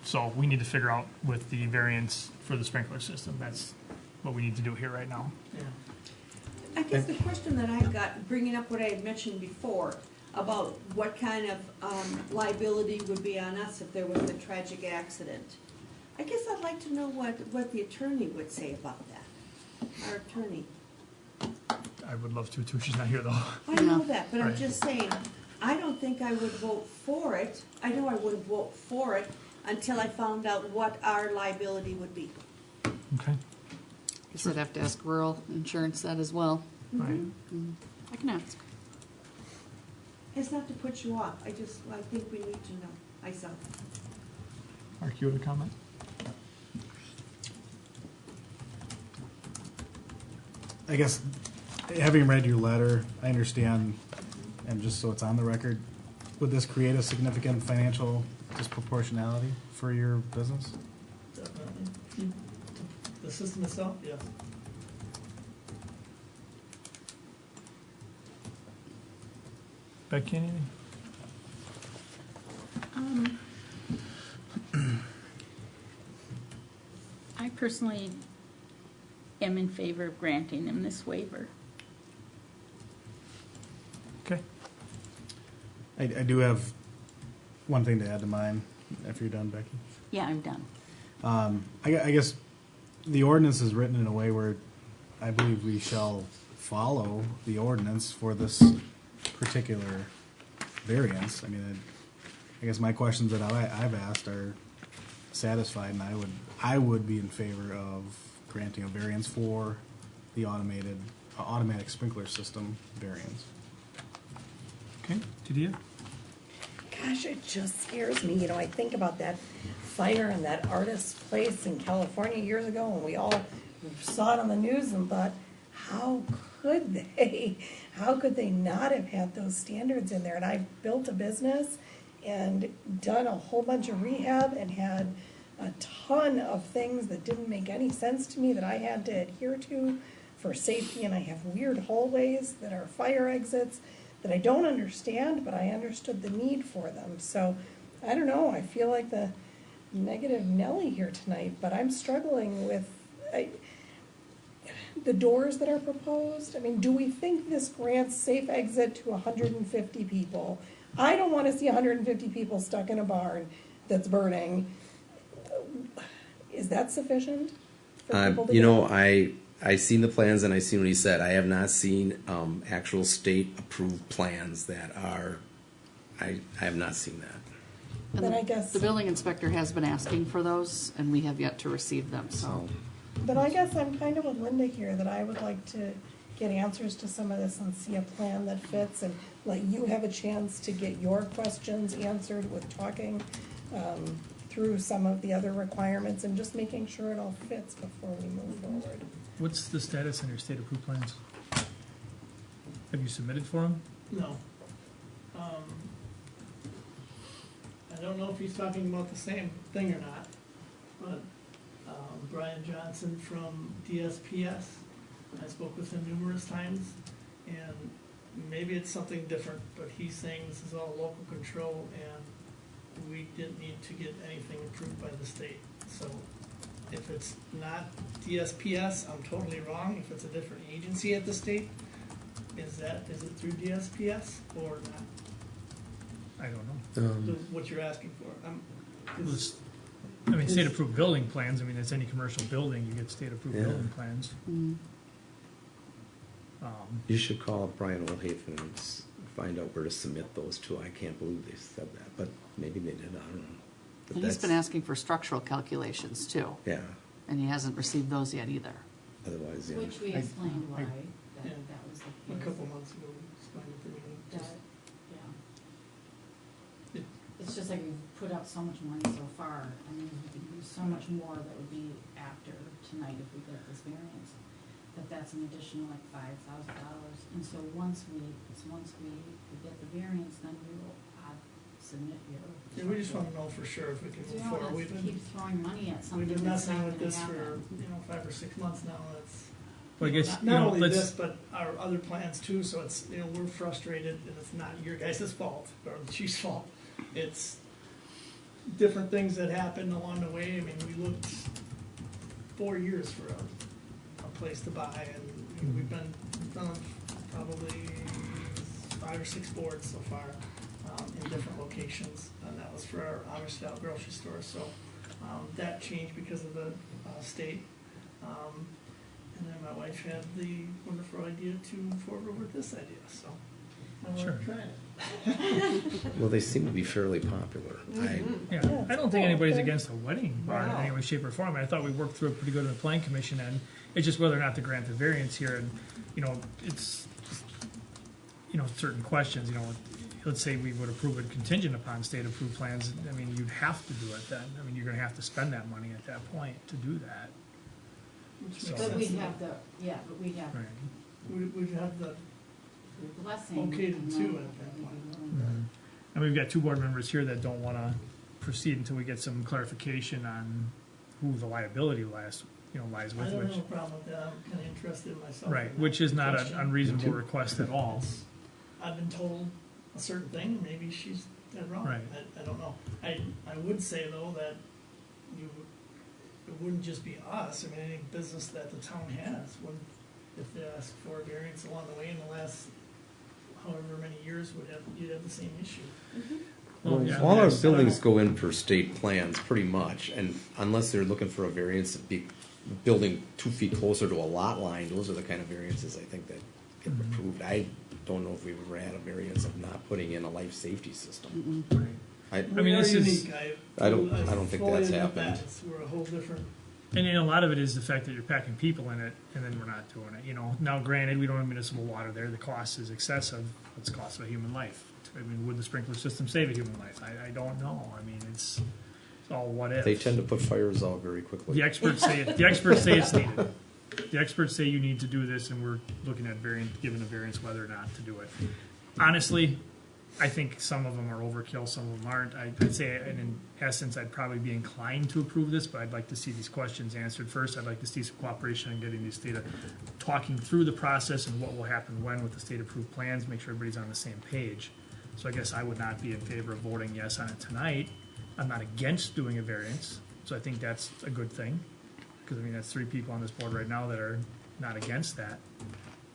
So we need to figure out with the variance for the sprinkler system. That's what we need to do here right now. Yeah. I guess the question that I got, bringing up what I had mentioned before, about what kind of liability would be on us if there was a tragic accident. I guess I'd like to know what the attorney would say about that, our attorney. I would love to too. She's not here though. I know that, but I'm Right. just saying, I don't think I would vote for it. I know I wouldn't vote for it until I found out what our liability would be. Okay. Guess I'd have to ask rural insurance that as well. All right. I can ask. It's not to put you off, I think we need to know, myself. Mark, you had a comment? I guess, having read your letter, I understand, and just so it's on the record, would this create a significant financial disproportionality for your business? Definitely. The system itself, yes. Becky, anything? I personally am in favor of granting him this waiver. Okay. I do have one thing to add to mine, if you're done, Becky. Yeah, I'm done. I guess the ordinance is written in a way where I believe we shall follow the ordinance for this particular variance. I mean, I guess my questions that I've asked are satisfied, and I would be in favor of granting a variance for the automatic sprinkler system variance. Okay. Didier? Gosh, it just scares me. You know, I think about that fire in that artist's place in California years ago, and we all saw it on the news and thought, how could they? How could they not have had those standards in there? And I built a business and done a whole bunch of rehab and had a ton of things that didn't make any sense to me that I had to adhere to for safety. And I have weird hallways that are fire exits that I don't understand, but I understood the need for them. So I don't know, I feel like the negative Nelly here tonight, but I'm struggling with the doors that are proposed. I mean, do we think this grants safe exit to 150 people? I don't want to see 150 people stuck in a barn that's burning. Is that sufficient for people to You get know, out? I seen the plans and I seen what he said. I have not seen actual state approved plans that are. I have not seen that. And Then the, I guess- the building inspector has been asking for those, and we have yet to receive them, so. But I guess I'm kind of with Linda here, that I would like to get answers to some of this and see a plan that fits, and let you have a chance to get your questions answered with talking through some of the other requirements and just making sure it all fits before we move forward. What's the status on your state approved plans? Have you submitted for them? No. I don't know if he's talking about the same thing or not, but Brian Johnson from DSPS, I spoke with him numerous times, and maybe it's something different, but he's saying this is all local control, and we didn't need to get anything approved by the state. So if it's not DSPS, I'm totally wrong. If it's a different agency at the state, is it through DSPS or not? I don't know. What you're asking for? This- I mean, state approved building plans, I mean, it's any commercial building, you get state approved Yeah. building plans. You should call up Brian Olhafen and find out where to submit those to. I can't believe they said that, but maybe they did. I don't know. But And he's been that's- asking for structural calculations too, Yeah. and he hasn't received those yet either. Otherwise, yeah. Which we explained why Yeah. that was the A case. couple months ago, we explained it to me. That, Yeah. it's just like we've put out so much money so far, I mean, we could use so much more that would be after tonight if we get this variance. That's an additional like $5,000, and so once we get the variance, then we will submit your. Yeah, we just want to know for sure if we can We move don't forward. want to keep throwing money at We've something been that's messing not with gonna this for, happen. 5 or 6 months now, and it's. Well, I guess, Not you know, only let's- this, but our other plans too, so it's, we're frustrated, and it's not your guys' fault, or the chief's fault. It's different things that happen along the way. I mean, we looked 4 years for a place to buy, and we've done probably 5 or 6 boards so far, in different locations, and that was for our Amish-style grocery store, so, that changed because of the, state. And then my wife had the wonderful idea to move forward with this idea, so I Sure. want to try it. Well, they seem to be fairly popular. Yeah, I don't think anybody's against a wedding barn in Wow. any way, shape, or form. I thought we worked through it pretty good in the Plan Commission, and it's just whether or not to grant the variance here, and, it's, certain questions, let's say we would approve it contingent upon state-approved plans, I mean, you'd have to do it then. I mean, you're gonna have to spend that money at that point to do that. Which So- makes But sense. we'd have the, yeah, but we'd have Right. We'd have the, the blessing. Okay to and do then it at that we'd be point. willing to- Mhm. And we've got two board members here that don't wanna proceed until we get some clarification on who the liability lies I with, don't which. have a problem with that, I'm kinda interested myself. Right, in which that is not an question. unreasonable request at all. I've been told a certain thing, maybe she's dead wrong. Right. I don't know. I would say though that it wouldn't just be us, I mean, any business that the town has, if they ask for a variance along the way in the last however many years you'd have the same issue. Well, yeah, All our that's- buildings go in per state plans, pretty much, and unless they're looking for a variance to be building 2 feet closer to a lot line, those are the kind of variances I think that get Mhm. approved. I don't know if we've ever had a variance of not putting in a life safety system. Right. I We mean, are this is- unique. I don't think fully that's admit happened. that. We're a whole different. And a lot of it is the fact that you're packing people in it, and then we're not doing it, Now, granted, we don't have municipal water there, the cost is excessive, what's the cost of a human life? I mean, would the sprinkler system save a human life? I don't know, I mean, it's all what if. They tend to put fires out very quickly. The experts say it's needed. The experts say you need to do this, and we're looking at giving a variance whether or not to do it. Honestly, I think some of them are overkill, some of them aren't. I'd say, and in essence, I'd probably be inclined to approve this, but I'd like to see these questions answered first. I'd like to see some cooperation in getting these data, talking through the process and what will happen when with the state-approved plans, make sure everybody's on the same page. So I guess I would not be in favor of voting yes on it tonight. I'm not against doing a variance, so I think that's a good thing. Because, I mean, that's 3 people on this board right now that are not against that.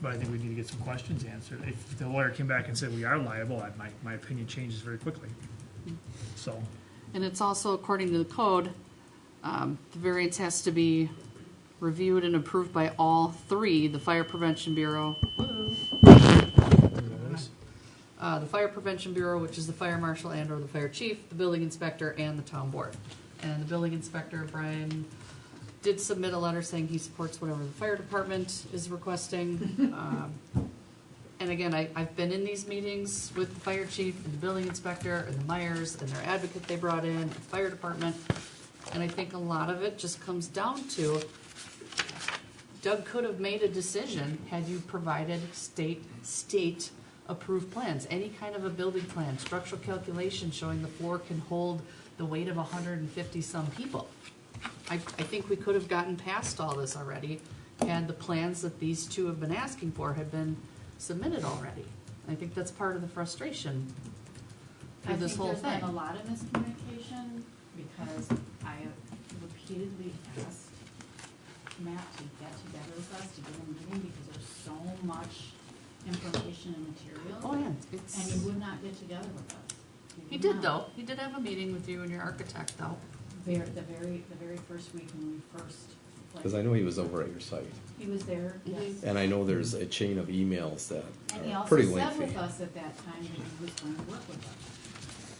But I think we need to get some questions answered. If the lawyer came back and said we are liable, my opinion changes very quickly. So, And it's also, according to the code, the variance has to be reviewed and approved by all 3, the Fire Prevention Bureau, the Fire Prevention Bureau, which is the fire marshal and or the fire chief, the building inspector, and the town board. And the building inspector, Brian, did submit a letter saying he supports whatever the fire department is requesting. And again, I've been in these meetings with the fire chief and the building inspector and the Myers and their advocate they brought in, the fire department. And I think a lot of it just comes down to Doug could have made a decision had you provided state approved plans, any kind of a building plan, structural calculation showing the floor can hold the weight of 150 some people. I think we could have gotten past all this already had the plans that these 2 have been asking for had been submitted already. I think that's part of the frustration through this whole I think there's thing. been a lot of miscommunication because I have repeatedly asked Matt to get together with us to get a meeting because there's so much information and material. Oh, yeah, And it's, he would not get together with us. he would did not. though, he did have a meeting with you and your architect though. The very first week when we first. Because I know he was over at your site. He was there, yes. And I know there's a chain of emails that And he are also pretty said lengthy. with us at that time that he was going to work with us.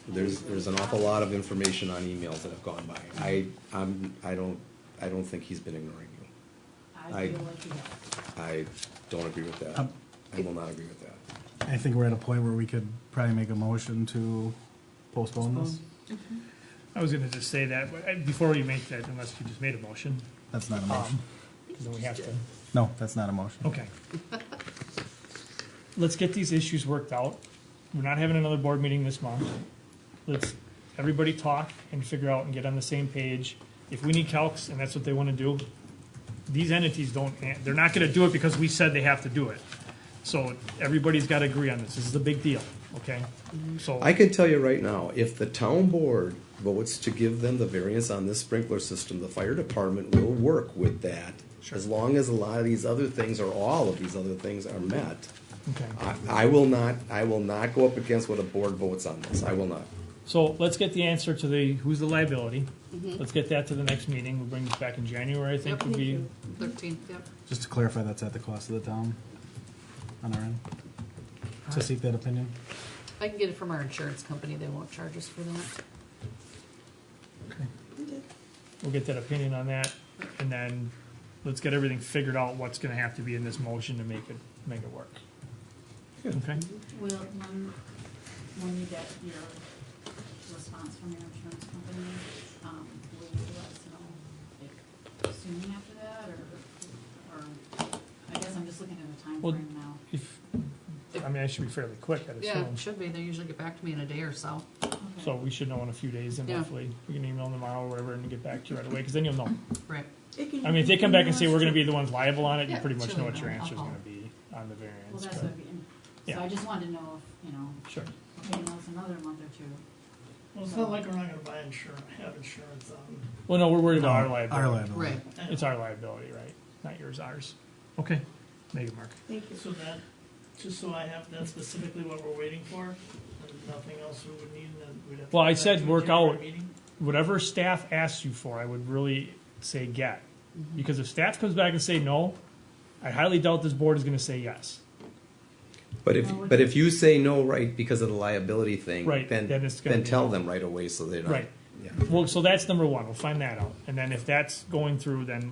And There's an awful lot of information on emails that have gone by. I don't think he's been ignoring you. I feel like he has. I don't agree with that. I will not agree with that. I think we're at a point where we could probably make a motion to postpone this. I was gonna just say that, but before you make that, unless you just made a motion, That's not a motion. then we have to. No, that's not a motion. Okay. Let's get these issues worked out. We're not having another board meeting this month. Let's, everybody talk and figure out and get on the same page. If we need calcs and that's what they wanna do, these entities they're not gonna do it because we said they have to do it. So everybody's gotta agree on this. This is a big deal, okay? So, I can tell you right now, if the town board votes to give them the variance on this sprinkler system, the fire department will work with that. Sure. As long as a lot of these other things or all of these other things are met. okay. I will not go up against what a board votes on this. I will not. So let's get the answer to who's the liability. Let's get that to the next meeting. We'll bring this back in January, I think, Yep. would be. 13th, yep. Just to clarify, that's at the cost of the town on our end to seek that opinion. I can get it from our insurance company. They won't charge us for that. We'll get that opinion on that, and then let's get everything figured out, what's gonna have to be in this motion to make it work. Okay? Will, when you get your response from your insurance company, will you let us know, like, soon after that, or, I guess I'm just looking at a time Well, frame now. I mean, I should be fairly quick, I'd Yeah, assume. it should be. They usually get back to me in a day or so. Okay. So we should know in a few days, and Yeah. hopefully we can email them tomorrow or whatever and get back to you right away, because then you'll know. Right. I mean, if they come back and say we're gonna be the ones liable on it, you Yeah, pretty much sure, know what your I'll answer's call. gonna be on the Well, variance. that's but- what, so Yeah. I just wanted to know if, Sure. okay, well, it's another month or two. Well, it's not like we're not gonna buy insurance, have insurance on. Well, no, we're worried about our Our liability. liability. Right. It's our liability, right? Not yours, ours. Okay. Make it, Mark. Thank you. So that, just so I have, that's specifically what we're waiting for, and nothing else we would need, and then we'd have to. Well, I go back said to a work January out. meeting? Whatever staff asks you for, I would really say get. Because if staff comes back and say no, I highly doubt this board is gonna say yes. But if you say no, right, because of the liability thing, Right, then then it's gonna be tell no. them right away so they don't. Right. Yeah. Well, so that's number one. We'll find that out. And then if that's going through, then,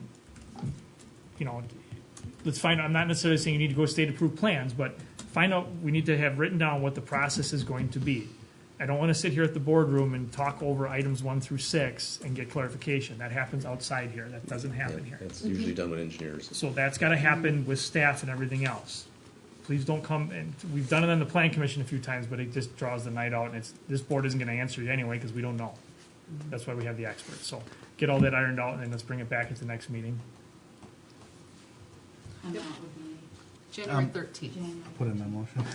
let's find out. I'm not necessarily saying you need to go state approved plans, but find out, we need to have written down what the process is going to be. I don't want to sit here at the boardroom and talk over items 1 through 6 and get clarification. That happens outside here. That doesn't happen Yeah, here. that's usually done with engineers. So that's got to happen with staff and everything else. Please don't come, and we've done it on the Plan Commission a few times, but it just draws the night out, and this board isn't going to answer you anyway, because we don't know. That's why we have the experts. So get all that ironed out, and then let's bring it back at the next meeting. And that would be January 13th. January. Put in my motion.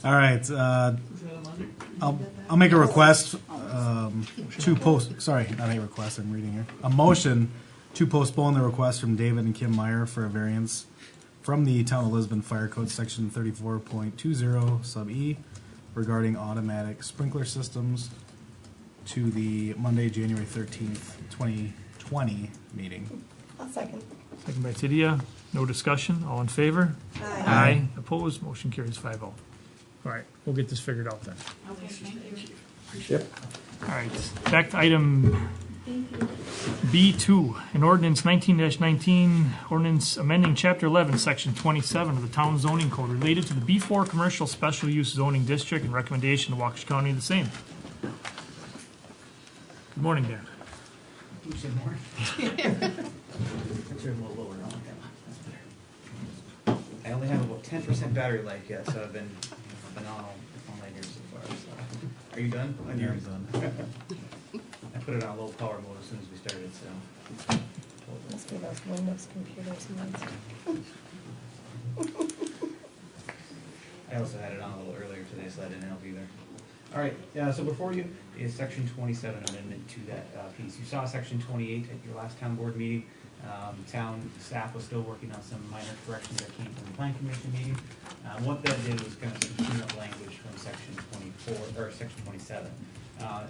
All right, Is that a Monday? I'll make a request to post. Sorry, not a request. I'm reading here. A motion to postpone the request from David and Kim Meyer for a variance from the Town of Lisbon Fire Code Section 34.20 sub E regarding automatic sprinkler systems to the Monday, January 13th, 2020 meeting. I'll second. Second by Tidia. No discussion. All in favor? Aye. Opposed? Motion carries 5-0. All right, we'll get this figured out then. Okay, thank you. Yep. All right, back to item B2, an ordinance 19-19, ordinance amending Chapter 11, Section 27 of the Town Zoning Code related to the B4 Commercial Special Use Zoning District and recommendation to Waukesha County the same. Good morning, Dan. You said more? Actually, I'm a little lower now. I only have about 10% battery life yet, so I've been phenomenal on my years so far. So. Are you done on yours? done. I put it on low power mode as soon as we started, so. Must be those Windows computers. I also had it on a little earlier today, so that didn't help either. All right, so before you is Section 27 amendment to that piece. You saw Section 28 at your last town board meeting. Town staff was still working on some minor corrections that came from the Plan Commission meeting. What that did was kind of clean up language from Section 24 or Section 27.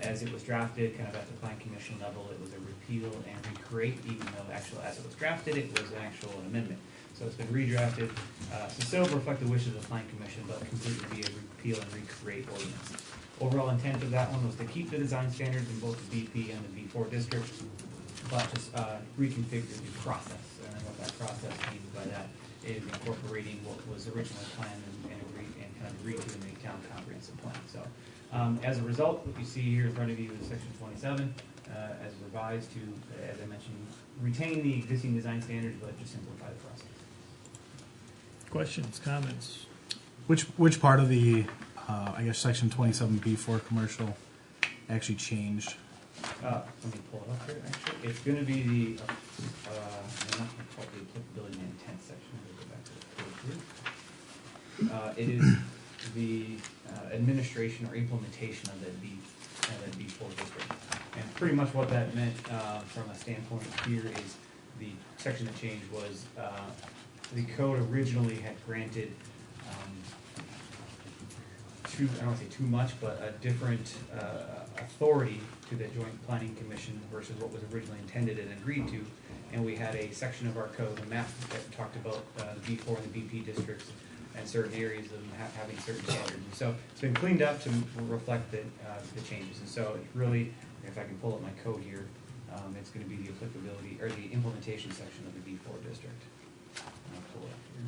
As it was drafted, kind of at the Plan Commission level, it was a repeal and recreate, even though actually as it was drafted, it was an actual amendment. So it's been redrafted to still reflect the wishes of the Plan Commission, but completely be a repeal and recreate ordinance. Overall intent of that one was to keep the design standards in both the BP and the B4 districts, but just reconfigure the process. And then what that process means by that is incorporating what was originally planned and kind of agreed to in the town comprehensive plan. So as a result, what you see here in front of you is Section 27, as revised to, as I mentioned, retain the existing design standards, but just simplify the process. Questions, comments? Which part of the I guess Section 27B4 commercial actually changed? Let me pull it up here, actually. It's going to be the, I'm not going to call it the applicability and intent section. Let me go back to the page here. It is the administration or implementation of that B4 district. And pretty much what that meant from a standpoint here is the section that changed was the code originally had granted too, I don't want to say too much, but a different authority to the Joint Planning Commission versus what was originally intended and agreed to. And we had a section of our code, a map that talked about the B4 and the BP districts and certain areas of them having certain standards. And so it's been cleaned up to reflect the changes. And so it really, if I can pull up my code here, it's going to be the applicability or the implementation section of the B4 district. I'll pull it up here.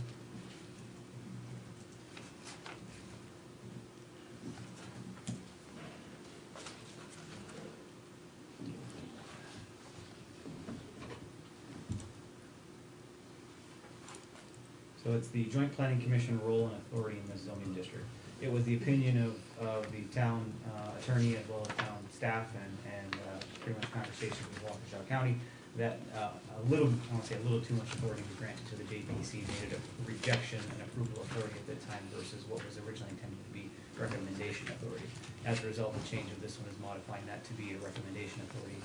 So it's the Joint Planning Commission role and authority in the zoning district. It was the opinion of the town attorney as well as town staff and pretty much conversations with Waukesha County that a little, I want to say a little too much authority was granted to the JPC, made it a rejection and approval authority at that time versus what was originally intended to be recommendation authority. As a result, the change of this one is modifying that to be a recommendation authority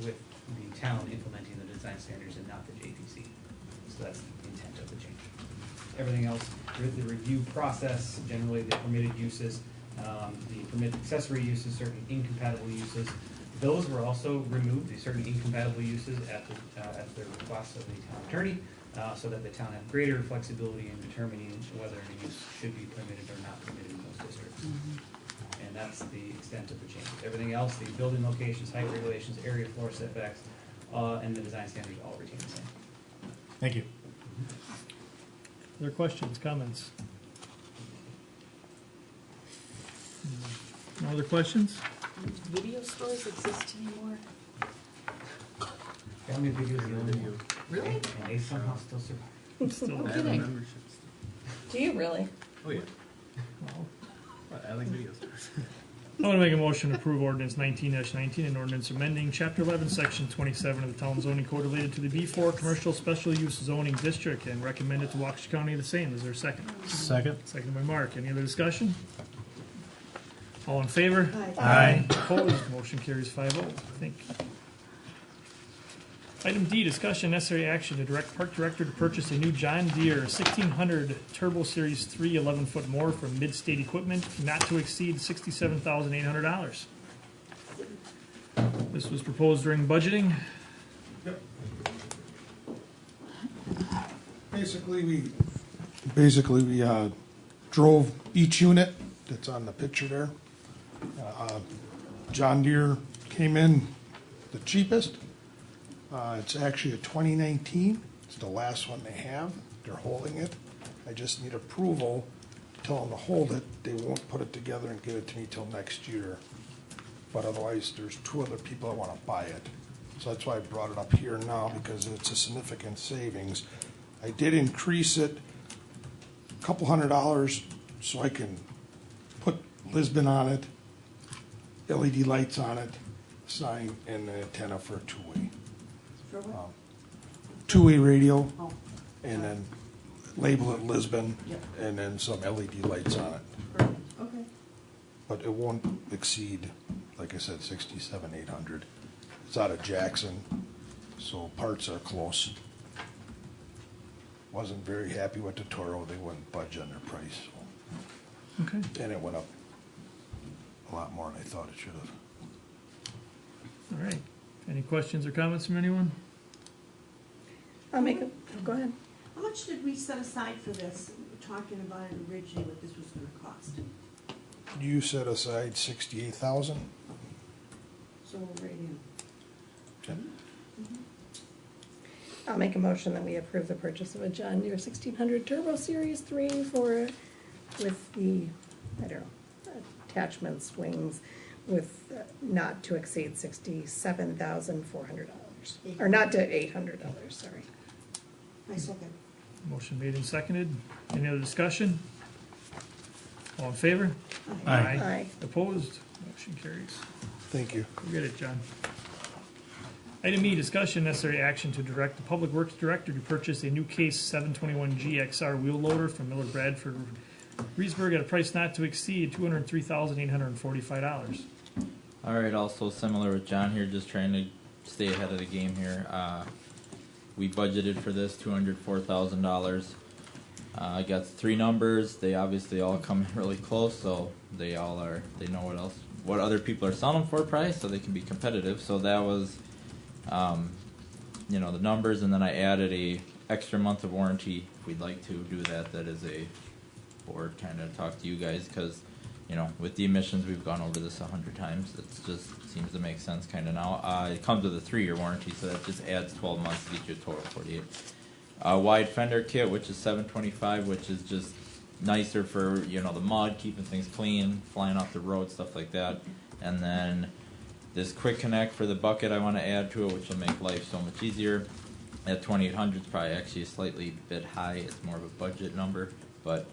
with the town implementing the design standards and not the JPC. So that's the intent of the change. Everything else, the review process, generally the permitted uses, the permitted accessory uses, certain incompatible uses, those were also removed, the certain incompatible uses at the request of the town attorney, so that the town had greater flexibility in determining whether a use should be permitted or not permitted in those districts. And that's the extent of the change. Everything else, the building locations, height regulations, area floor setbacks, and the design standards all retain the same. Thank you. Other questions, comments? No other questions? Do video stores exist anymore? Family videos, the only one. Really? And they somehow still survive. Still No kidding. Do you really? Oh, yeah. Well, I like videos. I want to make a motion to approve ordinance 19-19 and ordinance amending chapter 11, section 27 of the town zoning code related to the B4 commercial special use zoning district and recommend it to Waukesha County the same. Is there a second? Second. Second by Mark. Any other discussion? All in favor? Aye. Opposed? Motion carries 5-0. Thank you. Item D, discussion necessary action to direct park director to purchase a new John Deere 1600 Turbo Series 3 11-foot mower from Mid-State Equipment, not to exceed $67,800. This was proposed during budgeting. Basically, we drove each unit that's on the picture there. John Deere came in the cheapest. It's actually a 2019. It's the last one they have. They're holding it. I just need approval. Tell them to hold it. They won't put it together and give it to me till next year. But otherwise, there's 2 other people that want to buy it. So that's why I brought it up here now, because it's a significant savings. I did increase it a couple $100 so I can put Lisbon on it, LED lights on it, sign, and an antenna for a two-way. For what? Two-way radio, Oh, and then label it Lisbon, Yep. and then some LED lights on it. perfect, okay. But it won't exceed, like I said, 67,800. It's out of Jackson, so parts are close. Wasn't very happy with the Toro. They wouldn't budge on their price, so. Okay. And it went up a lot more than I thought it should have. All right. Any questions or comments from anyone? I'll make it, go ahead. How much did we set aside for this? We were talking about it originally, what this was gonna cost. You set aside 68,000? So we're right in. Okay. I'll make a motion that we approve the purchase of a John Deere 1600 Turbo Series 3 with the, I don't know, attachments, wings, with not to exceed $67,400. Or not to $800, sorry. My second. Motion made and seconded. Any other discussion? All in favor? Aye. Opposed? Motion carries. Thank you. Go get it, John. Item E, discussion necessary action to direct the Public Works Director to purchase a new Case 721G XR wheel loader from Miller Bradford Reesburg at a price not to exceed $203,845. All right, also similar with John here, just trying to stay ahead of the game here. We budgeted for this $204,000. I got 3 numbers. They obviously all come in really close, so they know what other people are selling them for price, so they can be competitive. So that was, the numbers, and then I added a extra month of warranty if we'd like to do that. That is a board kind of talk to you guys, because with the emissions, we've gone over this 100 times. It just seems to make sense kind of now. It comes with a 3-year warranty, so that just adds 12 months to get you a total of 48. Wide fender kit, which is $725, which is just nicer for the mud, keeping things clean, flying off the road, stuff like that. And then this quick connect for the bucket I want to add to it, which will make life so much easier. At $2,800 is probably actually a slightly bit high. It's more of a budget number, but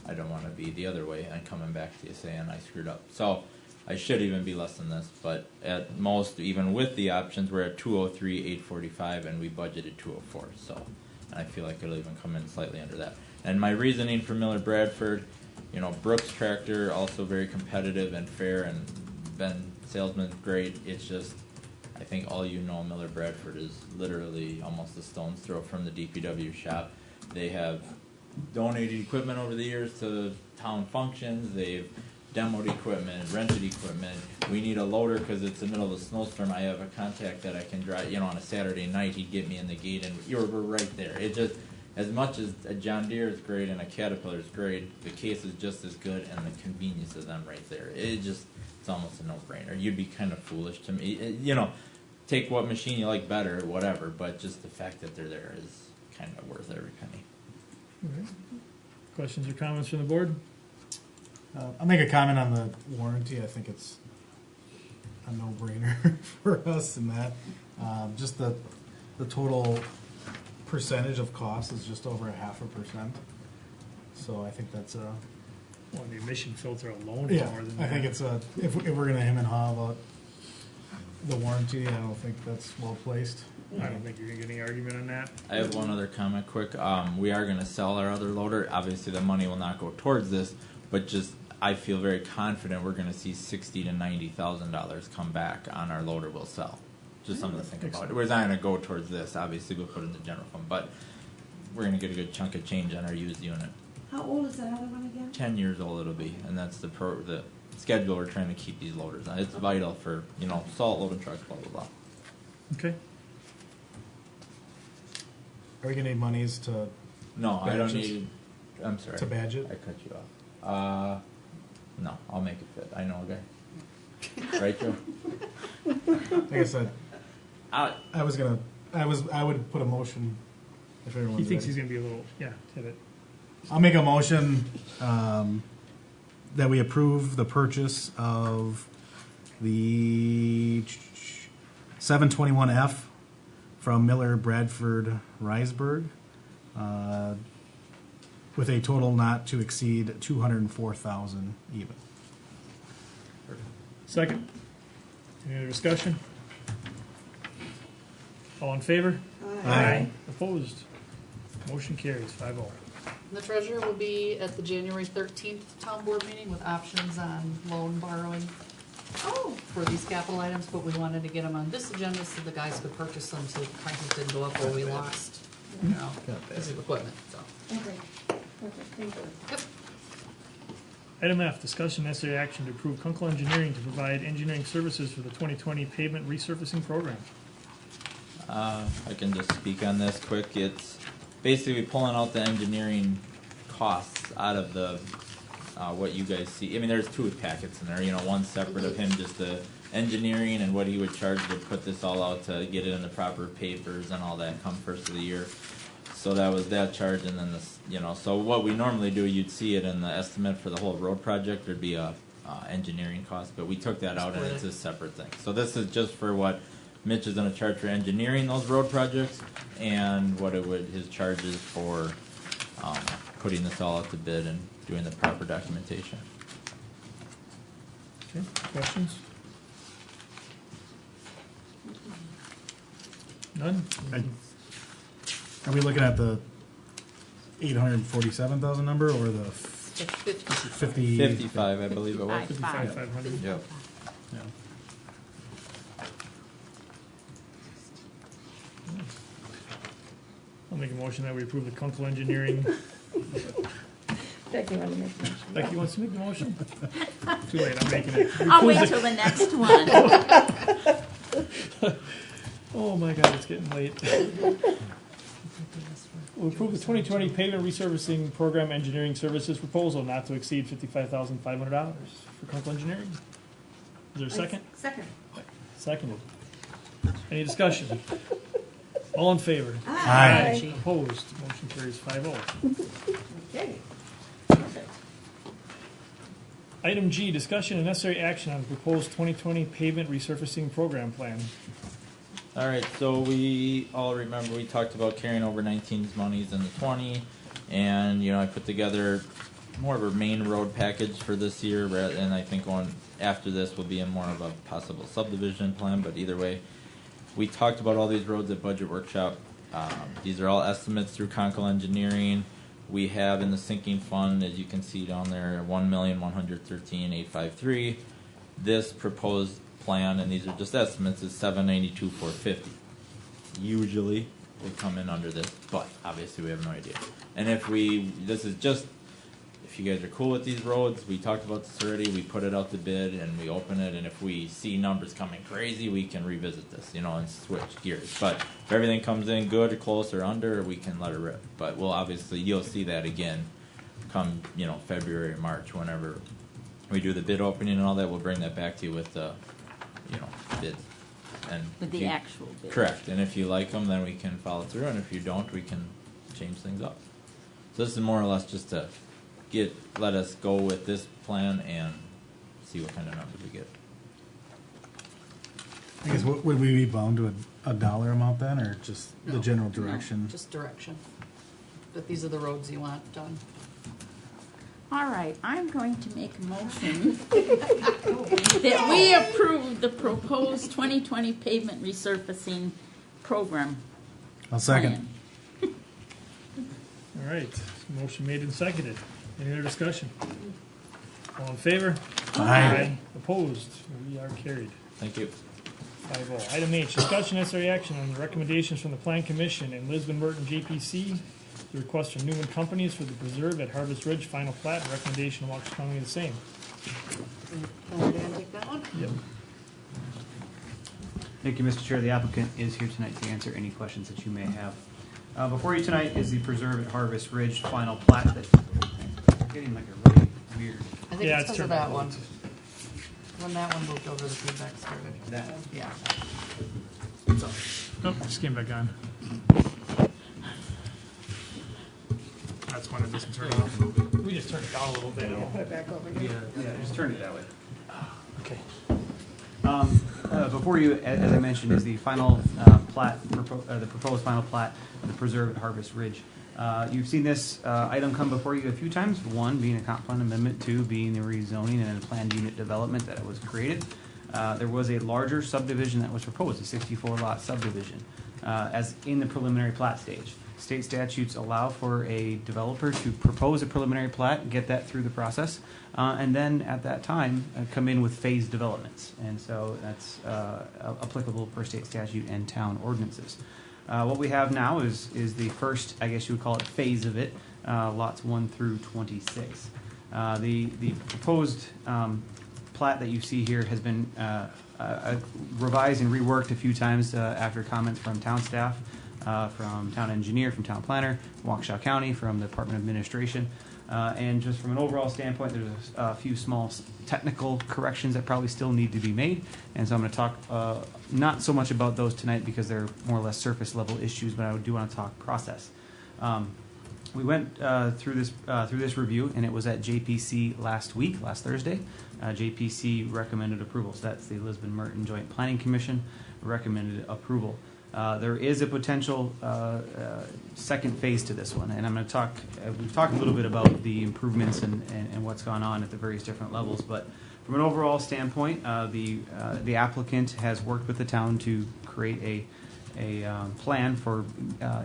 I don't want to be the other way and coming back to you saying I screwed up. So I should even be less than this, but at most, even with the options, we're at $203,845, and we budgeted $204. So I feel like it'll even come in slightly under that. And my reasoning for Miller Bradford, Brooks Tractor, also very competitive and fair, and Ben Salesman's great. It's just, I think all Miller Bradford is literally almost a stone's throw from the DPW shop. They have donated equipment over the years to town functions. They've demoed equipment, rented equipment. We need a loader because it's the middle of a snowstorm. I have a contact that I can drive, on a Saturday night, he'd get me in the gate, and we're right there. It just, as much as a John Deere is great and a Caterpillar is great, the case is just as good, and the convenience of them right there. It's almost a no-brainer. You'd be kind of foolish to me, take what machine you like better, whatever, but just the fact that they're there is kind of worth every penny. Okay. Questions or comments from the board? I'll make a comment on the warranty. I think it's a no-brainer for us in that. Just the total percentage of cost is just over 0.5%. So I think that's a... Well, the emission filter alone is Yeah, more than I that. think it's a... If we're going to hem and haw about the warranty, I don't think that's well placed. I don't think you're going to get any argument on that. I have one other comment quick. We are going to sell our other loader. Obviously, the money will not go towards this, but just I feel very confident we're going to see $60,000 to $90,000 come back on our loader we'll sell. Just something to think about. We're not going to go towards this. Obviously, we'll put it in the general fund, but we're going to get a good chunk of change on our used unit. How old is that other one again? 10 years old it'll be, and that's the schedule we're trying to keep these loaders on. It's vital for salt loading trucks, blah blah blah. Okay. Are we going to need monies to... No, I don't badges? need. I'm sorry. To badge it? I cut you off. No, I'll make it fit. I know a guy. Right, Joe? Like I said, I would put a motion if everyone's He thinks ready. he's going to be a little, pivot. I'll make a motion that we approve the purchase of the 721F from Miller Bradford Reisberg with a total not to exceed $204,000 even. Second. Any other discussion? All in favor? Aye. Opposed? Motion carries 5-0. The treasurer will be at the January 13th town board meeting with options on loan borrowing for these capital items, but we wanted to get them on this agenda so the guys could purchase them so the prices didn't go up or we lost, pieces of equipment, so. Okay, perfect, thank you. Yep. Item F, discussion necessary action to approve Kunkel Engineering to provide engineering services for the 2020 pavement resurfacing program. I can just speak on this quick. It's basically pulling out the engineering costs out of the what you guys see. I mean, there's 2 packets in there. One separate of him, just the engineering and what he would charge to put this all out to get it in the proper papers and all that come first of the year. So that was that charge, and then this, So what we normally do, you'd see it in the estimate for the whole road project. There'd be a engineering cost, but we took that out and it's a separate thing. So this is just for what Mitch is going to charge for engineering those road projects, and what his charges for putting this all out to bid and doing the proper documentation. Okay, questions? None? Are we looking at the 847,000 number or the 50? 55, I believe it was. 5,500. Yep. Yeah. I'll make a motion that we approve the Kunkel Engineering Becky wanted to make a motion. Becky wants to make the motion? Too late, I'm making it. I'll wait till the next one. Oh my God, it's getting late. We'll approve the 2020 pavement resurfacing program engineering services proposal not to exceed $55,500 for Kunkel Engineering. Is there a second? Second. Seconded. Any discussion? All in favor? Aye. Opposed? Motion carries 5-0. Okay. Item G, discussion and necessary action on the proposed 2020 pavement resurfacing program plan. All right, so we all remember we talked about carrying over 19's monies into 20, and I put together more of a main road package for this year, and I think going after this will be in more of a possible subdivision plan. But either way, we talked about all these roads at budget workshop. These are all estimates through Kunkel Engineering. We have in the sinking fund, as you can see down there, $1,113,853. This proposed plan, and these are just estimates, is $792,450. Usually we come in under this, but obviously we have no idea. And this is just, if you guys are cool with these roads, we talked about this already, we put it out to bid and we open it, and if we see numbers coming crazy, we can revisit this, and switch gears. But if everything comes in good or close or under, we can let it rip. But you'll see that again come, February or March, whenever we do the bid opening and all that. We'll bring that back to you with the bids. And With the actual bid. correct. And if you like them, then we can follow through, and if you don't, we can change things up. So this is more or less just to let us go with this plan and see what kind of numbers we get. I guess, would we be bound to a dollar amount then, or just the general direction? No, just direction. But these are the roads you want done. All right, I'm going to make a motion that we approve the proposed 2020 pavement resurfacing program. I'll second. plan. All right, motion made and seconded. Any other discussion? All in favor? Aye. Opposed? We are carried. Thank you. 5-0. Item H, discussion necessary action on the recommendations from the Plan Commission and Lisbon Merton JPC. The request from Newman Companies for the preserve at Harvest Ridge, final plat, recommendation Waukesha County the same. Can Dan take that one? Yep. Thank you, Mr. Chair. The applicant is here tonight to answer any questions that you may have. Before you tonight is the preserve at Harvest Ridge final plat that getting like a really weird. I think Yeah, it's because of turned that out. one. When that one moved over, the feedback started. That. Yeah. Nope, just came back on. That's when it doesn't turn off. We just turned it down a little bit. Put it back over here. Yeah, just turn it that way. Okay. Before you, as I mentioned, is the final plat, the proposed final plat of the preserve at Harvest Ridge. You've seen this item come before you a few times. One being a comp plan amendment, two being the rezoning and a planned unit development that was created. There was a larger subdivision that was proposed, a 64-lot subdivision, as in the preliminary plat stage. State statutes allow for a developer to propose a preliminary plat, get that through the process, and then at that time come in with phased developments. And so that's applicable per state statute and town ordinances. What we have now is the first, I guess you would call it, phase of it, lots 1 through 26. The proposed plat that you see here has been revised and reworked a few times after comments from town staff, from town engineer, from town planner, Waukesha County, from the Department of Administration. And just from an overall standpoint, there's a few small technical corrections that probably still need to be made. And so I'm going to talk not so much about those tonight because they're more or less surface level issues, but I do want to talk process. We went through this review, and it was at JPC last Thursday. JPC recommended approval. So that's the Lisbon Merton Joint Planning Commission recommended approval. There is a potential second phase to this one, and I'm going to talk. We've talked a little bit about the improvements and what's gone on at the various different levels, but from an overall standpoint, the applicant has worked with the town to create a plan for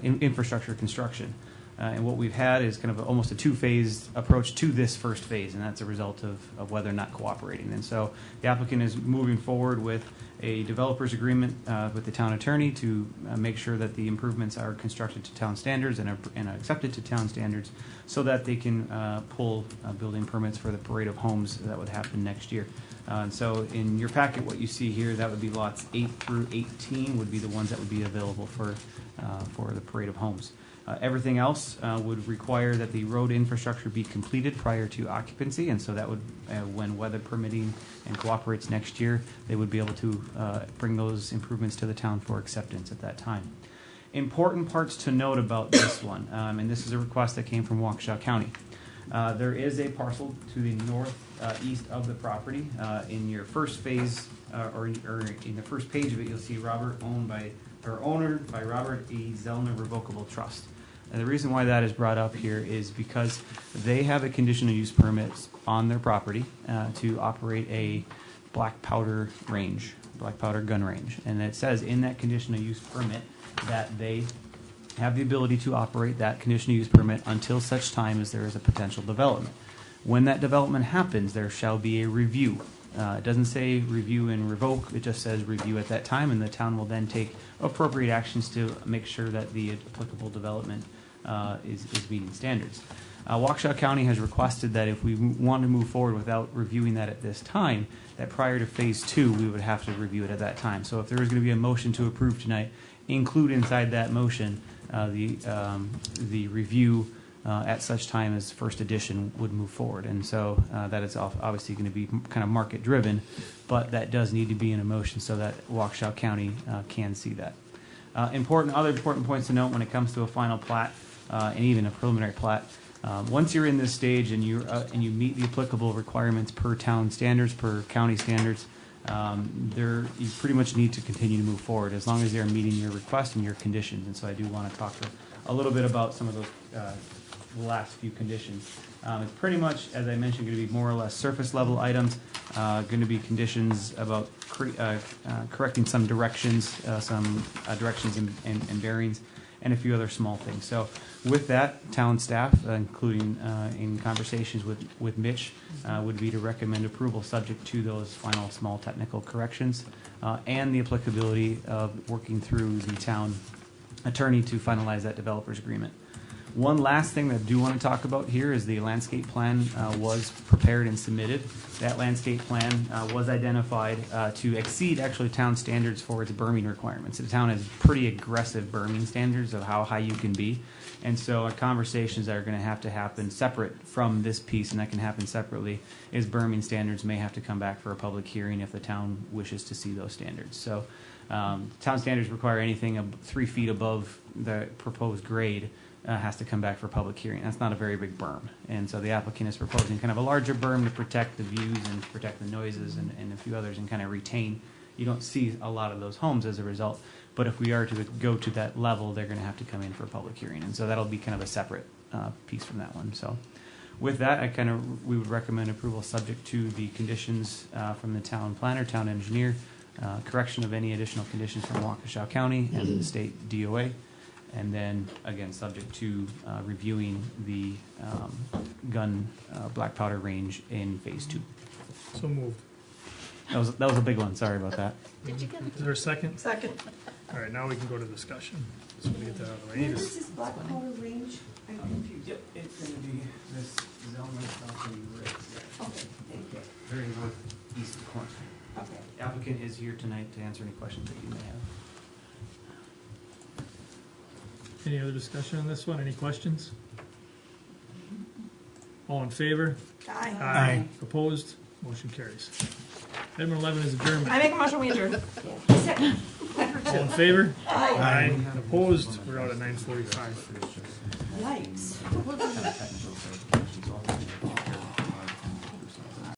infrastructure construction. And what we've had is kind of almost a two-phased approach to this first phase, and that's a result of whether or not cooperating. And so the applicant is moving forward with a developer's agreement with the town attorney to make sure that the improvements are constructed to town standards and are accepted to town standards so that they can pull building permits for the parade of homes that would happen next year. And so in your packet, what you see here, that would be lots 8 through 18 would be the ones that would be available for the parade of homes. Everything else would require that the road infrastructure be completed prior to occupancy, and so that would, when weather permitting and cooperates next year, they would be able to bring those improvements to the town for acceptance at that time. Important parts to note about this one, and this is a request that came from Waukesha County. There is a parcel to the northeast of the property. In your first phase, or in the first page of it, you'll see owned by Robert E. Zellner Revocable Trust. And the reason why that is brought up here is because they have a conditional use permit on their property to operate a black powder gun range. And it says in that conditional use permit that they have the ability to operate that conditional use permit until such time as there is a potential development. When that development happens, there shall be a review. It doesn't say review and revoke, it just says review at that time, and the town will then take appropriate actions to make sure that the applicable development is meeting standards. Waukesha County has requested that if we want to move forward without reviewing that at this time, that prior to phase 2, we would have to review it at that time. So if there is going to be a motion to approve tonight, include inside that motion the review at such time as first edition would move forward. And so that is obviously going to be kind of market driven, but that does need to be in a motion so that Waukesha County can see that. Other important points to note when it comes to a final plat and even a preliminary plat. Once you're in this stage and you meet the applicable requirements per town standards, per county standards, you pretty much need to continue to move forward as long as they're meeting your request and your conditions. And so I do want to talk a little bit about some of those last few conditions. It's pretty much, as I mentioned, going to be more or less surface level items, going to be conditions about correcting some directions, and bearings, and a few other small things. So with that, town staff, including in conversations with Mitch, would be to recommend approval subject to those final small technical corrections and the applicability of working through the town attorney to finalize that developer's agreement. One last thing that I do want to talk about here is the landscape plan was prepared and submitted. That landscape plan was identified to exceed actually town standards for its berming requirements. The town has pretty aggressive berming standards of how high you can be. And so conversations that are going to happen separate from this piece, and that can happen separately, is berming standards may have to come back for a public hearing if the town wishes to see those standards. So town standards require anything 3 feet above the proposed grade has to come back for public hearing. That's not a very big berm. And so the applicant is proposing kind of a larger berm to protect the views and to protect the noises and a few others and kind of retain. You don't see a lot of those homes as a result. But if we are to go to that level, they're going to have to come in for a public hearing. And so that'll be kind of a separate piece from that one. So with that, we would recommend approval subject to the conditions from the town planner, town engineer, correction of any additional conditions from Waukesha County and the state DOA. And then, again, subject to reviewing the gun black powder range in phase 2. So moved. That was a big one. Sorry about that. Did you get it? Is there a second? Second. All right, now we can go to discussion. So we get that out of the way. What is this black powder range? I'm confused. Yep, it's going to be this Zellner Falcon Ridge. Okay, thank you. Very northeast corner. Okay. The applicant is here tonight to answer any questions that you may have. Any other discussion on this one? Any questions? All in favor? Aye. Aye. Opposed? Motion carries. Item 11 is adjournment. I make a motion, we adjourn. Second. All in favor? Aye. Opposed? We're out at 9:45. Yikes.